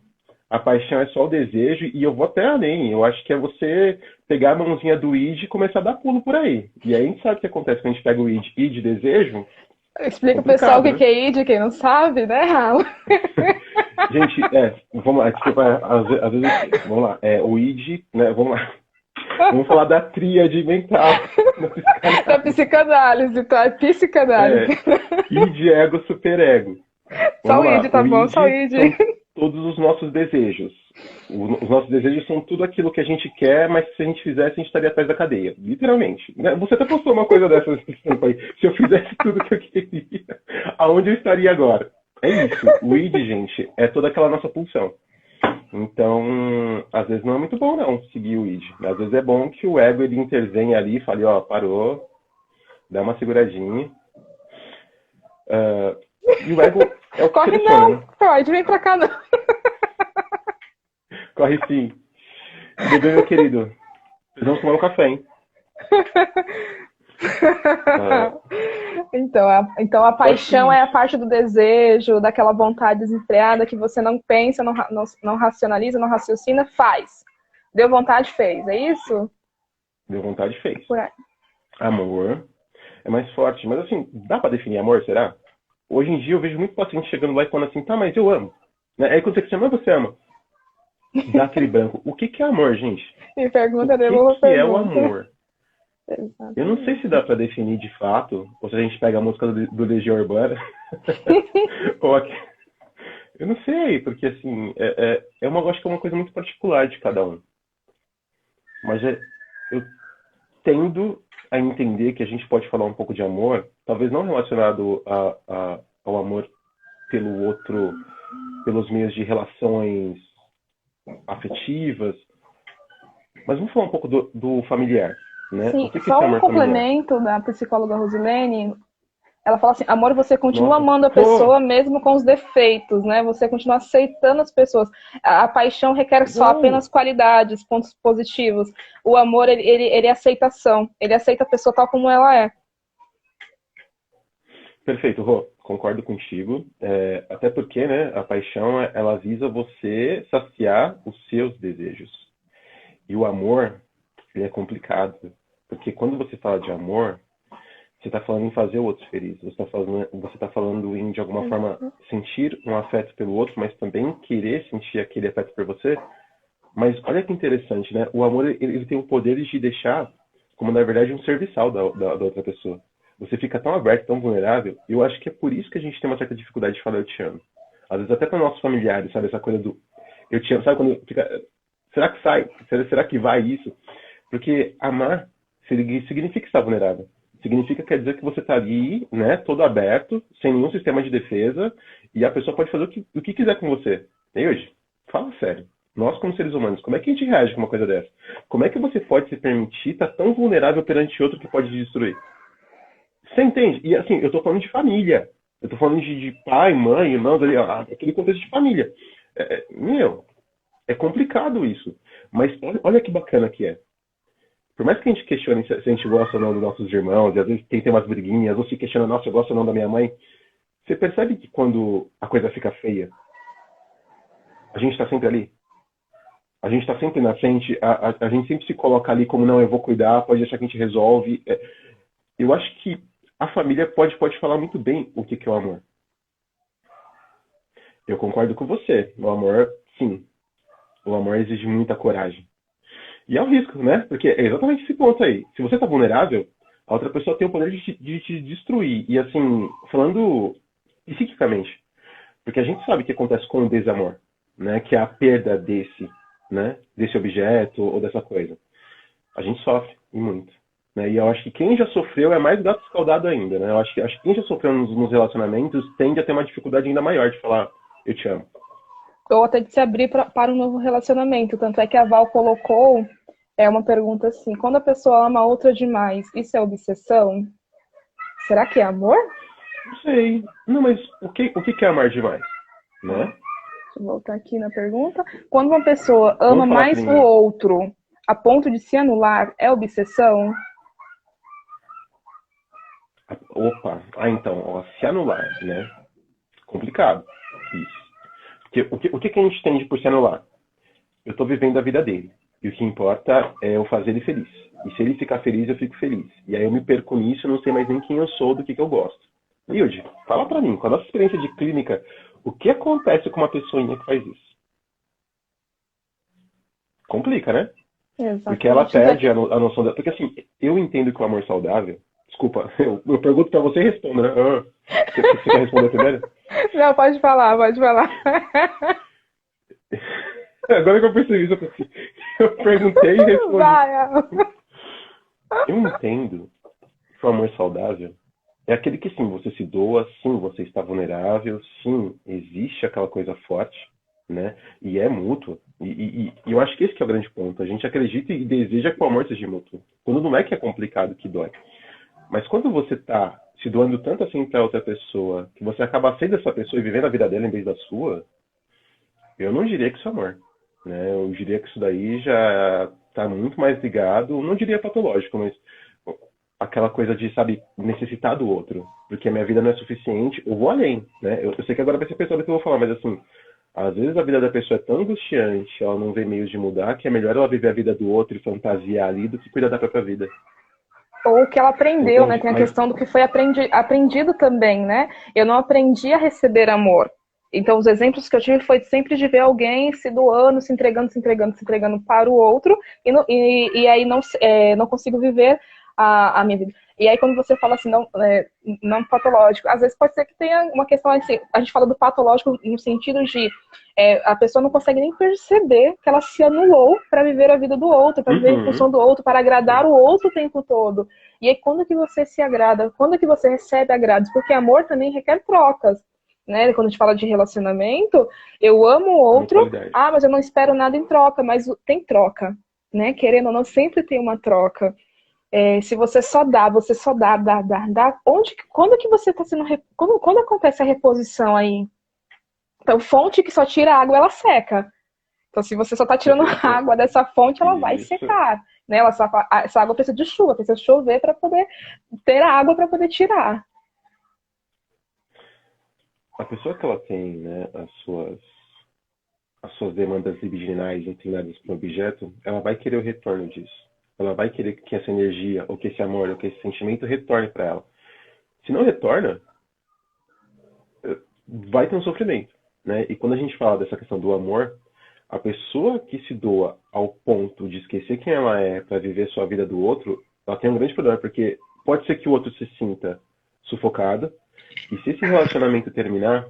A paixão é só o desejo, e eu vou até além. Eu acho que é você pegar a mãozinha do id e começar a dar pulo por aí. E aí a gente sabe o que acontece quando a gente pega o id desejo. Explica pro pessoal o Complicado, que né? que é ID, quem não sabe, né, Alan? Gente, vamos lá, desculpa, às vezes, vamos lá, o id, né, vamos lá. Vamos falar da tríade mental na Da psicanálise. psicanálise, tá? É psicanálise. É, id, ego, superego. Só Vamos o ID, lá, tá o bom? Só o id ID. são todos os nossos desejos. Os nossos desejos são tudo aquilo que a gente quer, mas se a gente fizesse, a gente estaria atrás da cadeia. Literalmente. Né? Você até postou uma coisa dessas tempo aí. Se eu fizesse tudo que eu queria, aonde eu estaria agora? É isso. O id, gente, é toda aquela nossa pulsão. Então, às vezes não é muito bom não seguir o id. Às vezes é bom que o ego ele intervenha ali e fale, ó, parou, dá uma seguradinha. E o ego é o que Corre seleciona, não, né? Freud, vem pra cá não. Corre sim. Bebê, meu querido, precisamos tomar um café, hein? Ah, Então a eu acho que paixão é a isso. parte do desejo, daquela vontade desenfreada que você não pensa, não racionaliza, não raciocina, faz. Deu vontade, fez. É isso? Deu vontade, fez. Por aí. Amor é mais forte. Mas assim, dá pra definir amor, será? Hoje em dia eu vejo muito paciente chegando lá e falando assim, tá, mas eu amo. Né? Aí quando você chama, você ama. Dá aquele branco. O que é amor, gente? Me O pergunta, devolvo a que é o pergunta. amor? Eu não sei se Exatamente. dá pra definir de fato, ou se a gente pega a música do Legião Urbana, ou aqui. Eu não sei, porque assim, eu acho que é uma coisa muito particular de cada um. Mas eu tendo a entender que a gente pode falar um pouco de amor, talvez não relacionado ao amor pelo outro, pelos meios de relações afetivas, mas vamos falar um pouco do familiar, né? O Sim, que é só esse um amor familiar? complemento da psicóloga Rosilene. Ela fala assim, amor, você continua Nossa, amando a pô, pessoa mesmo com os defeitos, né? Você continua aceitando as pessoas. A paixão requer só legal, apenas qualidades, pontos positivos. O amor, ele é aceitação. Ele aceita a pessoa tal como ela é. perfeito, Rô, concordo contigo. Até porque, né, a paixão, ela visa você saciar os seus desejos. E o amor, ele é complicado, porque quando você fala de amor, você está falando em fazer o outro feliz. Você tá falando em, de alguma forma, sentir um afeto pelo outro, mas também querer sentir aquele afeto por você. Mas olha que interessante, né? O amor, ele tem o poder de te deixar como, na verdade, um serviçal da outra pessoa. Você fica tão aberto, tão vulnerável, e eu acho que é por isso que a gente tem uma certa dificuldade de falar eu te amo. Às vezes até para nossos familiares, sabe? Essa coisa do eu te amo, sabe quando fica... Será que sai? Será que vai isso? Porque amar significa estar vulnerável. Significa, quer dizer que você está ali, né, todo aberto, sem nenhum sistema de defesa, e a pessoa pode fazer o que quiser com você. E hoje? Fala sério. Nós, como seres humanos, como é que a gente reage com uma coisa dessa? Como é que você pode se permitir estar tão vulnerável perante outro que pode te destruir? Você entende? E assim, eu tô falando de família. Eu tô falando de pai, mãe, irmãos, ali, aquele contexto de família. Meu, é complicado isso. Mas olha que bacana que é. Por mais que a gente questione se a gente gosta ou não dos nossos irmãos, e às vezes tem umas briguinhas, ou se questiona, nossa, eu gosto ou não da minha mãe, você percebe que quando a coisa fica feia, a gente está sempre ali? A gente está sempre na frente, a gente sempre se coloca ali como, não, eu vou cuidar, pode deixar que a gente resolve. Eu acho que a família pode falar muito bem o que é o amor. Eu concordo com você. O amor, sim. O amor exige muita coragem. E é um risco, né? Porque é exatamente esse ponto aí. Se você está vulnerável, a outra pessoa tem o poder de te destruir. E assim, falando psiquicamente, porque a gente sabe o que acontece com o desamor, né? Que é a perda desse objeto ou dessa coisa. A gente sofre, e muito. Né? E eu acho que quem já sofreu é mais gato escaldado ainda, né? Eu acho que quem já sofreu nos relacionamentos tende a ter uma dificuldade ainda maior de falar, eu te amo. Ou até de se abrir para um novo relacionamento. Tanto é que a Val colocou uma pergunta assim: quando a pessoa ama a outra demais, isso é obsessão? Será que é amor? Não sei. Não, mas o que é amar demais? Né? Deixa eu voltar aqui na pergunta. Quando uma pessoa ama Vamos falar mais o primeiro. outro a ponto de se anular, é obsessão? Opa, então, ó, se anular, né? Complicado. Isso. Porque o que a gente entende por se anular? Eu tô vivendo a vida dele. E o que importa é eu fazer ele feliz. E se ele ficar feliz, eu fico feliz. E aí eu me perco nisso, eu não sei mais nem quem eu sou, do que eu gosto. Hilde, fala pra mim, com a nossa experiência de clínica, o que acontece com uma pessoinha que faz isso? Complica, né? Exatamente. Porque ela perde a noção da... Porque assim, eu entendo que o amor saudável... Desculpa, eu pergunto pra você e respondo, né? Você quer responder primeiro? Não, pode falar, pode falar. Agora que eu percebi isso, eu perguntei e respondi. Vai. Eu entendo que o amor saudável é aquele que sim, você se doa, sim, você está vulnerável, sim, existe aquela coisa forte, né? E é mútuo. E eu acho que esse que é o grande ponto. A gente acredita e deseja que o amor seja mútuo. Quando não é que é complicado, que dói. Mas quando você está se doando tanto assim para outra pessoa, que você acaba sendo essa pessoa e vivendo a vida dela em vez da sua, eu não diria que isso é amor. Né? Eu diria que isso daí já está muito mais ligado, não diria patológico, mas aquela coisa de, sabe, necessitar do outro. Porque a minha vida não é suficiente, eu vou além. Né? Eu sei que agora vai ser pessoal que eu vou falar, mas assim, às vezes a vida da pessoa é tão angustiante, ela não vê meios de mudar, que é melhor ela viver a vida do outro e fantasiar ali do que cuidar da própria vida. Ou o que ela aprendeu, Entende? né? Tem a questão do que foi aprendido também, né? Eu não aprendi a receber amor. Então, os exemplos que eu tive foi sempre de ver alguém se doando, se entregando, se entregando, se entregando para o outro, e aí não consigo viver a minha vida. E aí, quando você fala assim, não patológico, às vezes pode ser que tenha uma questão assim, a gente fala do patológico no sentido de a pessoa não consegue nem perceber que ela se anulou para viver a vida do outro, para viver em função do outro, para agradar o outro o tempo todo. E aí, quando que você se agrada? Quando que você recebe agrados? Porque amor também requer trocas. Né? Quando a gente fala de relacionamento, eu amo o outro, mas eu não espero nada em troca, mas tem troca, né? Querendo ou não, sempre tem uma troca. Se você só dá, dá. Quando que você está sendo... Quando acontece a reposição aí? Então, fonte que só tira água, ela seca. Então, se você só está tirando água dessa fonte, ela vai secar. Né? Essa água precisa de chuva, precisa chover para poder ter água para poder tirar. A pessoa que ela tem, né, as suas demandas libidinais inclinadas para o objeto, ela vai querer o retorno disso. Ela vai querer que essa energia, ou que esse amor, ou que esse sentimento retorne para ela. Se não retorna, vai ter um sofrimento. Né? E quando a gente fala dessa questão do amor, a pessoa que se doa ao ponto de esquecer quem ela é para viver sua vida do outro, ela tem um grande problema, porque pode ser que o outro se sinta sufocado, e se esse relacionamento terminar,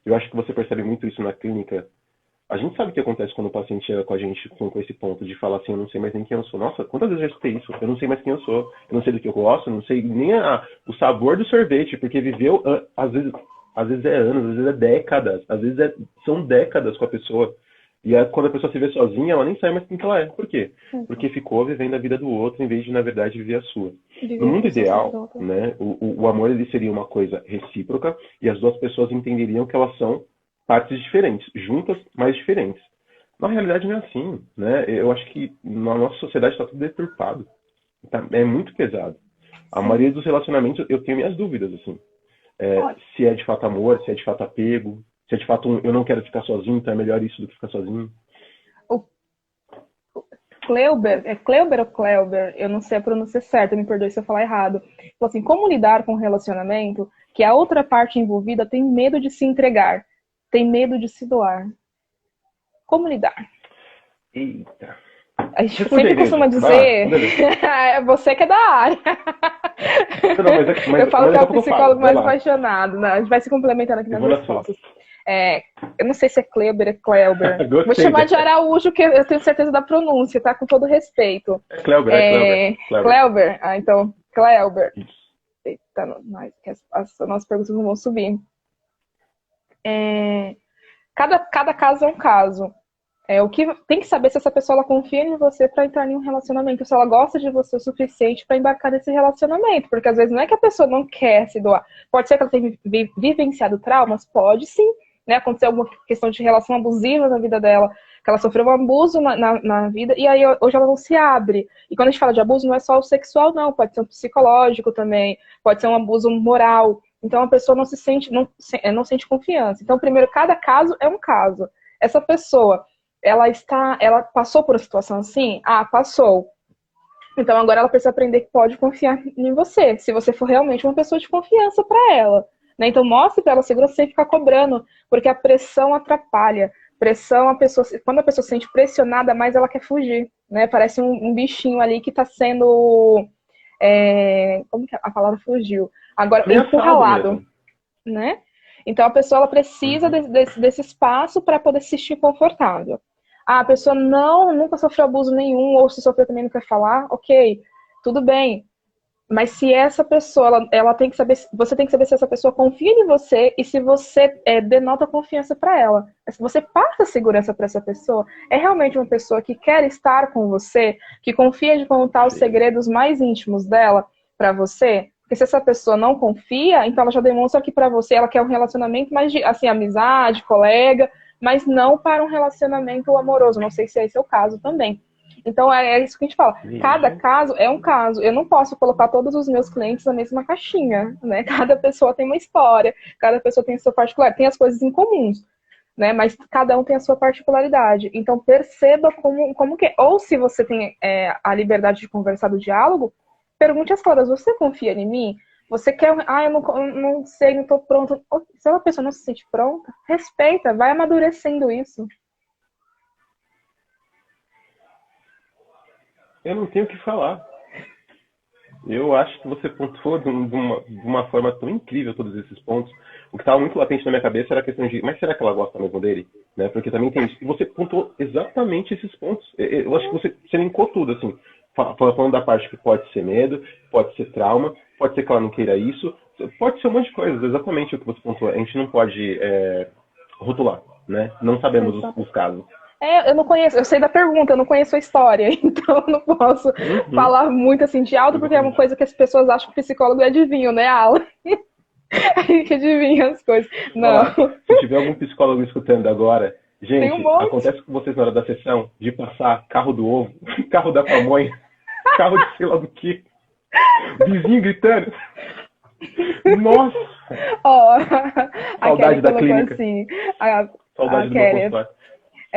eu acho que você percebe muito isso na clínica. A gente sabe o que acontece quando o paciente chega com a gente com esse ponto de falar assim, eu não sei mais nem quem eu sou. Nossa, quantas vezes eu já escutei isso? Eu não sei mais quem eu sou. Eu não sei do que eu gosto, eu não sei nem o sabor do sorvete, porque viveu, às vezes é anos, às vezes é décadas, às vezes são décadas com a pessoa. E aí, quando a pessoa se vê sozinha, ela nem sabe mais quem que ela é. Por quê? Porque ficou vivendo a vida do outro em vez de, na verdade, viver a sua. No Viver a mundo responsabilidade do ideal, outro. né, o amor ele seria uma coisa recíproca e as duas pessoas entenderiam que elas são partes diferentes, juntas, mas diferentes. Na realidade não é assim, né? Eu acho que na nossa sociedade está tudo deturpado. É muito pesado. A Sim. maioria dos relacionamentos eu tenho minhas dúvidas, assim. Olha, Se é de fato amor, se é de fato apego, se é de fato eu não quero ficar sozinho, então é melhor isso do que ficar sozinho. o Kleuber, é Kleuber ou Kleuber? Eu não sei a pronúncia certa, me perdoe se eu falar errado. Então, assim, como lidar com um relacionamento que a outra parte envolvida tem medo de se entregar, tem medo de se doar? Como lidar? Eita. A gente Responde sempre aí, Deise. costuma Vai lá, dizer, manda ver. é você que é da área. Não, não, Eu falo mas que é daqui a o pouco eu falo. psicólogo Vai mais lá. apaixonado, né? A gente vai se complementando aqui Eu nas vou na sua. respostas. Eu não sei se é Kleber, é Kleuber. Vou Gostei chamar de dessa. Araújo, que eu tenho certeza da pronúncia, tá? Com todo respeito. É Kleuber, é Kleuber. Kleuber. Kleuber? Ah, então, Kleuber. Isso. Eita, que as nossas perguntas não vão subir. Cada caso é um caso. O que tem que saber se essa pessoa ela confia em você para entrar em um relacionamento, se ela gosta de você o suficiente para embarcar nesse relacionamento, porque às vezes não é que a pessoa não quer se doar, pode ser que ela tenha vivenciado traumas, pode sim, né? Acontecer alguma questão de relação abusiva na vida dela, que ela sofreu um abuso na vida, e aí hoje ela não se abre. E quando a gente fala de abuso, não é só o sexual, não, pode ser um psicológico também, pode ser um abuso moral. Então a pessoa não se sente, não sente confiança. Então, primeiro, cada caso é um caso. Essa pessoa ela passou por uma situação assim? Ah, passou. Então agora ela precisa aprender que pode confiar em você, se você for realmente uma pessoa de confiança para ela. Né? Então mostre para ela segurança sem ficar cobrando, porque a pressão atrapalha. Quando a pessoa se sente pressionada, mais ela quer fugir. Né? Parece um bichinho ali que está sendo. Como que a palavra fugiu? Agora, Ameaçado encurralado. mesmo. Né? Então a pessoa ela precisa desse espaço para poder se sentir confortável. A pessoa nunca sofreu abuso nenhum, ou se sofreu também não quer falar, ok, tudo bem. Mas se essa pessoa, ela tem que saber, você tem que saber se essa pessoa confia em você e se você denota confiança para ela. Se você passa segurança para essa pessoa, é realmente uma pessoa que quer estar com você, que confia de contar os Sim. segredos mais íntimos dela para você. Porque se essa pessoa não confia, então ela já demonstra que para você ela quer um relacionamento mais de, assim, amizade, colega, mas não para um relacionamento amoroso. Não sei se é esse o caso também. Então é isso que a gente fala. Cada Vixe. caso é um caso. Eu não posso colocar todos os meus clientes na mesma caixinha, né? Cada pessoa tem uma história, cada pessoa tem a sua particular, tem as coisas em comuns, né? Mas cada um tem a sua particularidade. Então perceba como que é. Ou se você tem a liberdade de conversar do diálogo, pergunte as coisas. Você confia em mim? Você quer. Ah, eu não sei, não estou pronta. Se uma pessoa não se sente pronta, respeita, vai amadurecendo isso. Eu não tenho o que falar. Eu acho que você pontuou de uma forma tão incrível todos esses pontos. O que estava muito latente na minha cabeça era a questão de, mas será que ela gosta mesmo dele? Né? Porque também tem isso. E você pontuou exatamente esses pontos. Eu acho que você linkou tudo, assim. Falando da parte que pode ser medo, pode ser trauma, pode ser que ela não queira isso, pode ser um monte de coisas. Exatamente o que você pontuou. A gente não pode rotular, né? Não sabemos Exato. os casos. Eu não conheço, eu sei da pergunta, eu não conheço a história, então eu não posso Uhum, falar muito assim de alto, porque é uma exatamente. coisa que as pessoas acham que psicólogo é adivinho, né, Alan? Que adivinha as coisas. Deixa eu Não, falar, se tiver algum psicólogo escutando agora, tem um gente, monte. acontece com vocês na hora da sessão de passar carro do ovo, carro da pamonha, carro de sei lá do que, vizinho gritando. Nossa! Ó, a Kelly Saudade da colocou clínica, assim, a saudade do meu Kelly, consultório.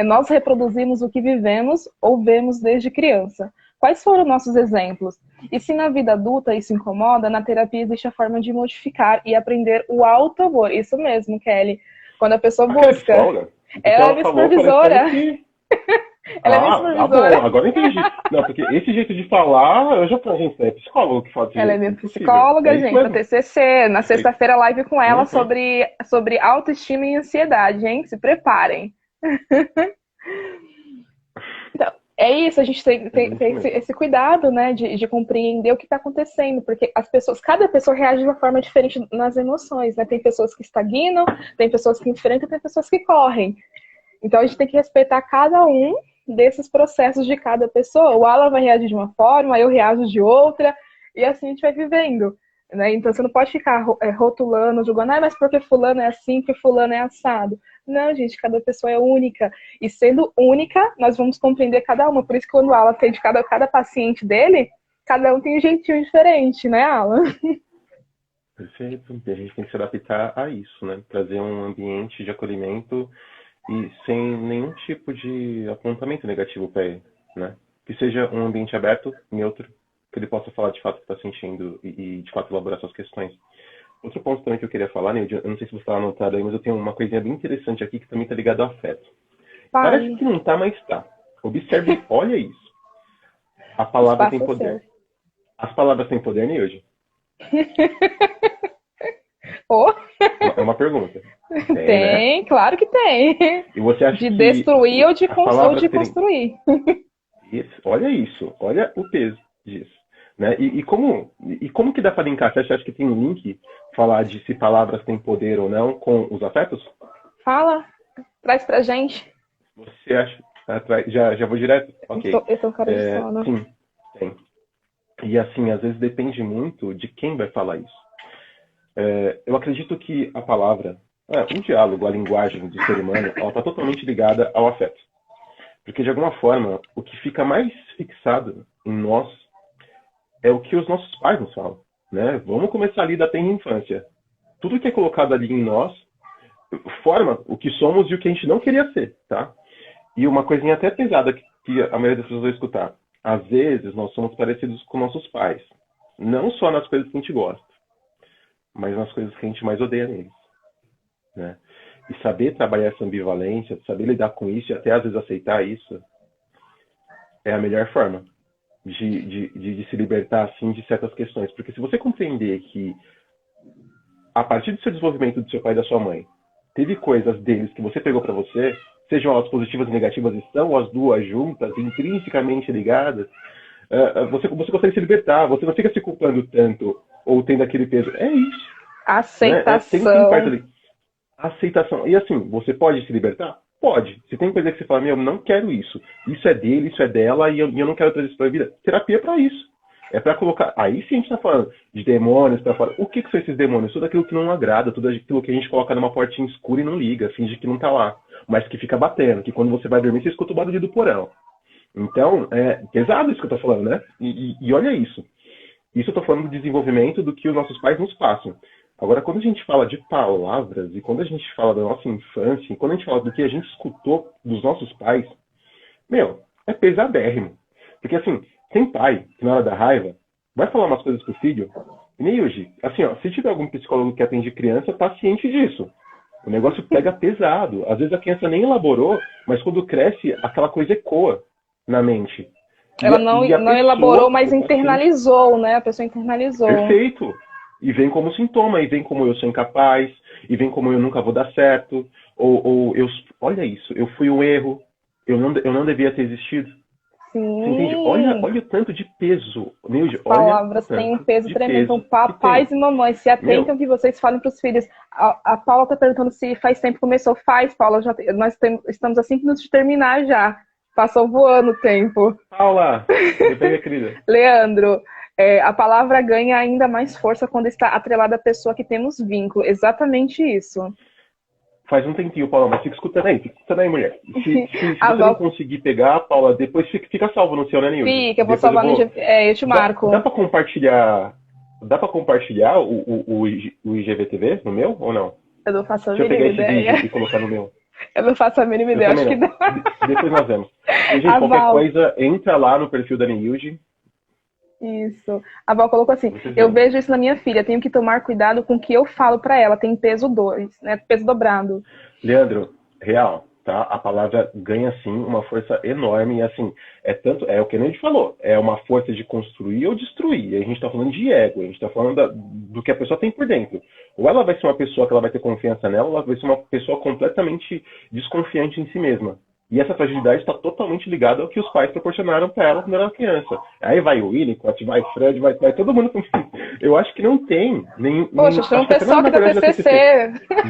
nós reproduzimos o que vivemos ou vemos desde criança. Quais foram nossos exemplos? E se na vida adulta isso incomoda, na terapia existe a forma de modificar e aprender o auto-amor. Isso mesmo, Kelly. Quando a pessoa Aquela é busca. psicóloga? Do que Ela é ela minha falou, parecendo supervisora. que. Ela é minha Ah, tá bom, supervisora. agora eu entendi. Não, porque esse jeito de falar, eu já falei, gente, é psicólogo que fala desse Ela é jeito. minha Impossível. É psicóloga, isso gente, para mesmo. TCC. Na Perfeito. sexta-feira, live com ela Uhum. sobre autoestima e ansiedade, hein? Se preparem. Então, é isso, a gente tem, É tem, bem isso tem mesmo. esse cuidado, né, de compreender o que está acontecendo, porque cada pessoa reage de uma forma diferente nas emoções, né? Tem pessoas que estagnam, tem pessoas que enfrentam, tem pessoas que correm. Então a gente tem que respeitar cada um desses processos de cada pessoa. O Alan vai reagir de uma forma, eu reajo de outra, e assim a gente vai vivendo. Né? Então você não pode ficar rotulando, julgando, mas porque fulano é assim, porque fulano é assado. Não, gente, cada pessoa é única. E sendo única, nós vamos compreender cada uma. Por isso que quando o Alan atende cada paciente dele, cada um tem um jeitinho diferente, né, Alan? Perfeito. E a gente tem que se adaptar a isso, né? Trazer um ambiente de acolhimento e sem nenhum tipo de apontamento negativo para ele, né? Que seja um ambiente aberto, neutro, que ele possa falar de fato o que está sentindo e de fato elaborar suas questões. Outro ponto também que eu queria falar, Neide, eu não sei se você está anotado aí, mas eu tenho uma coisinha bem interessante aqui que também está ligado ao afeto. Parece que não está, mas está. Observe, olha isso. A palavra tem poder. As palavras têm poder, Neide? Oh. É uma pergunta. Tem, né? Claro que tem. E você acha de destruir ou de construir. Isso, olha isso, olha o peso disso. Né? E como que dá para linkar? Você acha que tem um link falar de se palavras têm poder ou não com os afetos? Fala, traz pra gente. Você acha? Já vou direto? Ok. Eu tô cabeçona. Sim, tem. E assim, às vezes depende muito de quem vai falar isso. Eu acredito que a palavra, o diálogo, a linguagem do ser humano, ela está totalmente ligada ao afeto. Porque, de alguma forma, o que fica mais fixado em nós é o que os nossos pais nos falam. Né? Vamos começar ali da tenra infância. Tudo que é colocado ali em nós forma o que somos e o que a gente não queria ser. Tá? E uma coisinha até pesada que a maioria das pessoas vai escutar. Às vezes, nós somos parecidos com nossos pais. Não só nas coisas que a gente gosta, mas nas coisas que a gente mais odeia neles. Né? E saber trabalhar essa ambivalência, saber lidar com isso e até às vezes aceitar isso, é a melhor forma de se libertar assim de certas questões. Porque se você compreender que a partir do seu desenvolvimento do seu pai e da sua mãe, teve coisas deles que você pegou para você, sejam elas positivas e negativas, estão as duas juntas, intrinsecamente ligadas, você consegue se libertar, você não fica se culpando tanto ou tendo aquele peso. É isso. Aceitação. Né? Tem parte ali. Aceitação. E assim, você pode se libertar? Pode. Se tem coisa que você fala, meu, eu não quero isso. Isso é dele, isso é dela, e eu não quero trazer isso pra vida. Terapia é pra isso. É pra colocar... Aí sim a gente tá falando de demônios pra fora. O que são esses demônios? Tudo aquilo que não agrada, tudo aquilo que a gente coloca numa portinha escura e não liga, finge que não tá lá. Mas que fica batendo, que quando você vai dormir, você escuta o barulho do porão. Então, é pesado isso que eu tô falando, né? E olha isso. Isso eu tô falando do desenvolvimento do que os nossos pais nos passam. Agora, quando a gente fala de palavras, e quando a gente fala da nossa infância, e quando a gente fala do que a gente escutou dos nossos pais, meu, é pesadérrimo. Porque, assim, tem pai que na hora da raiva vai falar umas coisas pro filho, e nem hoje, assim, ó, se tiver algum psicólogo que atende criança, tá ciente disso. O negócio pega pesado. Às vezes a criança nem elaborou, mas quando cresce, aquela coisa ecoa na mente. Ela não elaborou, mas internalizou, né? A pessoa internalizou. Perfeito. E vem como sintoma, e vem como eu sou incapaz, e vem como eu nunca vou dar certo, ou eu, olha isso, eu fui um erro, eu não devia ter existido. Sim. Você entende? Olha o tanto de peso, Neide, palavras têm um peso tremendo. Então, papais e mamães, se atentam que vocês falem para os filhos. A Paula está perguntando se faz tempo que começou. Faz, Paula, nós estamos a 5 minutos de terminar já. Passou voando o tempo. Paula, minha querida. Leandro, a palavra ganha ainda mais força quando está atrelada à pessoa que temos vínculo. Exatamente isso. Faz um tempinho, Paula, mas fica escutando aí, mulher. Se você não conseguir pegar, Paula, depois fica salvo no seu, né, Nilson? Fica, eu vou salvar no eu te marco. Dá pra compartilhar o IGVTV no meu ou não? Eu não faço a mínima ideia. Deixa eu pegar esse vídeo e colocar no meu. Eu não faço a mínima ideia, acho que dá. Depois nós vemos. E, gente, qualquer coisa, entra lá no perfil da Nilde. Isso. A Val colocou assim, eu vejo isso na minha filha, tenho que tomar cuidado com o que eu falo pra ela, tem peso 2, né? Peso dobrado. Leandro, real, tá? A palavra ganha, sim, uma força enorme, e assim, é o que a gente falou, é uma força de construir ou destruir, e a gente tá falando de ego, a gente tá falando do que a pessoa tem por dentro. Ou ela vai ser uma pessoa que ela vai ter confiança nela, ou ela vai ser uma pessoa completamente desconfiante em si mesma. E essa fragilidade está totalmente ligada ao que os pais proporcionaram para ela quando ela era criança. Aí vai o Winnicott, vai Freud, vai todo mundo. Eu acho que não tem Poxa, chama o acho que até pessoal na que dá verdade da TCC.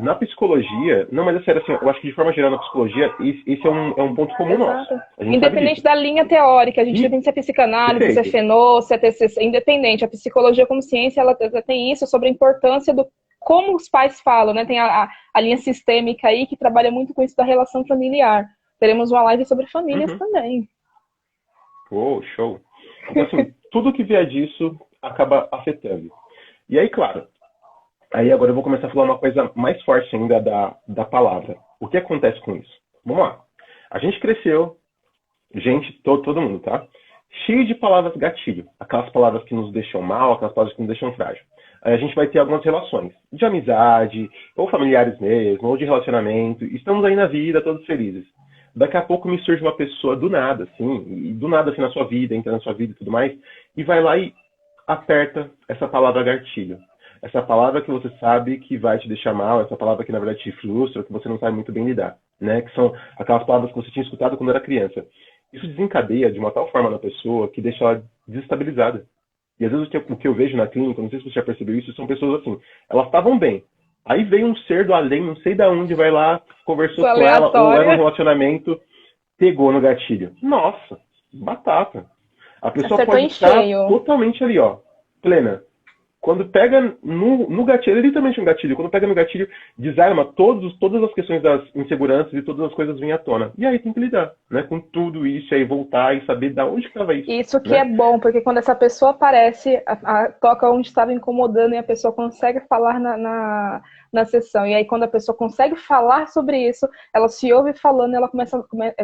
Na psicologia, não, mas é sério, assim, eu acho que de forma geral na psicologia, esse é um ponto comum nosso. Exato. A gente sabe Independente disso. da linha teórica, a gente E, independente se é psicanálise, se é perfeito. fenô, se é TCC, independente. A psicologia como ciência, ela tem isso sobre a importância do como os pais falam, né? Tem a linha sistêmica aí que trabalha muito com isso da relação familiar. Teremos uma live sobre famílias Uhum. também. Oh, show. Então, assim, tudo que vier disso acaba afetando. E aí, claro, aí agora eu vou começar a falar uma coisa mais forte ainda da palavra. O que acontece com isso? Vamos lá. A gente cresceu, gente, todo mundo, tá? Cheio de palavras gatilho. Aquelas palavras que nos deixam mal, aquelas palavras que nos deixam frágil. Aí a gente vai ter algumas relações de amizade, ou familiares mesmo, ou de relacionamento. Estamos aí na vida, todos felizes. Daqui a pouco me surge uma pessoa do nada, assim, e do nada assim na sua vida, entra na sua vida e tudo mais, e vai lá e aperta essa palavra gatilho. Essa palavra que você sabe que vai te deixar mal, essa palavra que na verdade te frustra, que você não sabe muito bem lidar, né? Que são aquelas palavras que você tinha escutado quando era criança. Isso desencadeia de uma tal forma na pessoa que deixa ela desestabilizada. E às vezes o que eu vejo na clínica, não sei se você já percebeu isso, são pessoas assim, elas estavam bem. Aí veio um ser do além, não sei de onde, vai lá, conversou com ela, ou era um relacionamento, pegou no gatilho. Nossa, batata. A pessoa Acertou pode em estar cheio. totalmente ali, ó, plena. Quando pega no gatilho, é literalmente um gatilho, quando pega no gatilho, desarma todas as questões das inseguranças e todas as coisas vêm à tona. E aí tem que lidar, né, com tudo isso, aí voltar e saber de onde estava isso, Isso que é né? bom, porque quando essa pessoa aparece, toca onde estava incomodando e a pessoa consegue falar na sessão. E aí, quando a pessoa consegue falar sobre isso, ela se ouve falando, ela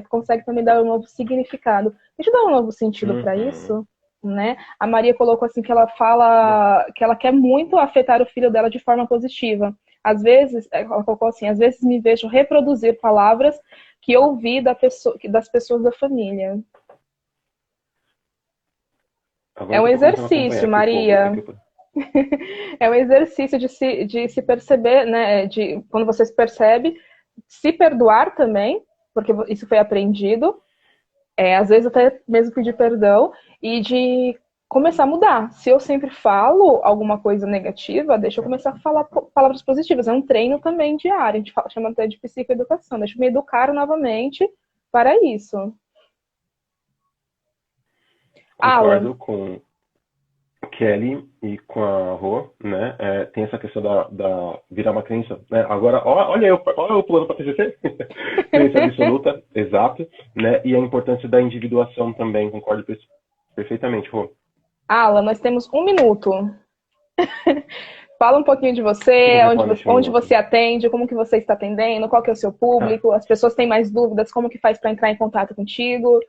consegue também dar um novo significado. Deixa eu dar um novo sentido para Uhum. isso, né? A Maria colocou assim que ela fala que ela quer muito afetar o filho dela de forma positiva. Às vezes, ela colocou assim, às vezes me vejo reproduzir palavras que ouvi das pessoas da família. É Agora um que eu tô começando a acompanhar exercício, aqui o povo. Maria. É um exercício de se perceber, né? De, quando você se percebe, se perdoar também, porque isso foi aprendido, às vezes até mesmo pedir perdão, e de começar a mudar. Se eu sempre falo alguma coisa negativa, deixa eu começar a falar palavras positivas. É um treino também diário, a gente chama até de psicoeducação. Deixa eu me educar novamente para isso. Alan, Concordo com Kelly e com a Rô, né? Tem essa questão da virar uma crença, né? Agora, olha eu pulando para TCC. Crença absoluta, exato, né? E a importância da individuação também, concordo perfeitamente, Rô. Alan, nós temos um minuto. Fala um pouquinho de Como você, que forma esse onde minuto? você atende, como que você está atendendo, qual que é o seu Ah, público, as pessoas têm mais dúvidas, como que faz para entrar em contato contigo.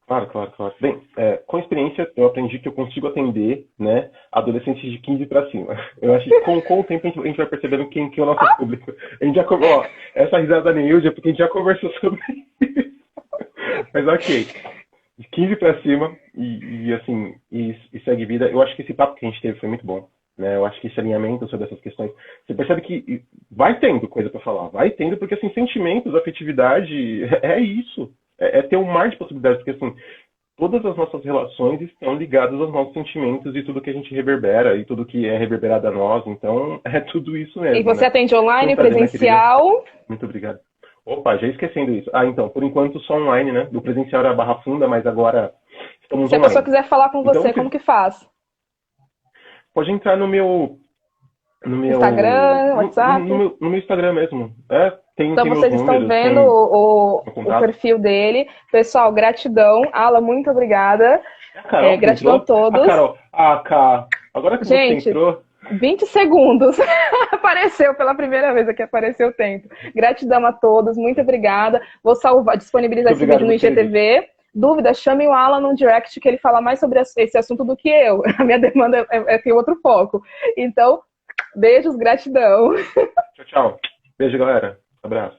claro, claro, claro. Bem, com experiência, eu aprendi que eu consigo atender, né, adolescentes de 15 para cima. Eu acho que com o tempo a gente vai percebendo quem é o nosso público. A gente já, ó, essa risada da Neilde é porque a gente já conversou sobre isso. Mas ok, de 15 para cima e assim, e segue vida. Eu acho que esse papo que a gente teve foi muito bom. Né? Eu acho que esse alinhamento sobre essas questões, você percebe que vai tendo coisa para falar, vai tendo, porque assim, sentimentos, afetividade, é isso. É ter um mar de possibilidades, porque assim, todas as nossas relações estão ligadas aos nossos sentimentos e tudo que a gente reverbera e tudo que é reverberado a nós. Então, é tudo isso E mesmo, você né? atende Foi um online, prazer, minha querida. presencial. Muito obrigado. Opa, já esquecendo isso. Ah, então, por enquanto só online, né? Do presencial era Barra Funda, mas agora estamos Se a pessoa online. quiser falar com Então, você, você como que faz? pode entrar no meu, Instagram, WhatsApp? no meu Instagram mesmo. Então Tem meus vocês estão números, vendo tem meu o contato. perfil dele. Pessoal, gratidão. Alan, muito obrigada. É a Carol que Gratidão a entrou? A todos. Carol, agora que você Gente, entrou, 20 segundos. Apareceu pela primeira vez aqui, apareceu o tempo. Gratidão a todos, muito obrigada. Vou salvar, disponibilizar muito esse obrigado, vídeo no muito querido. IGTV. Dúvida, chame o Alan no direct que ele fala mais sobre esse assunto do que eu. A minha demanda tem outro foco. Então, beijos, gratidão. Tchau, tchau. Beijo, galera. Abraço.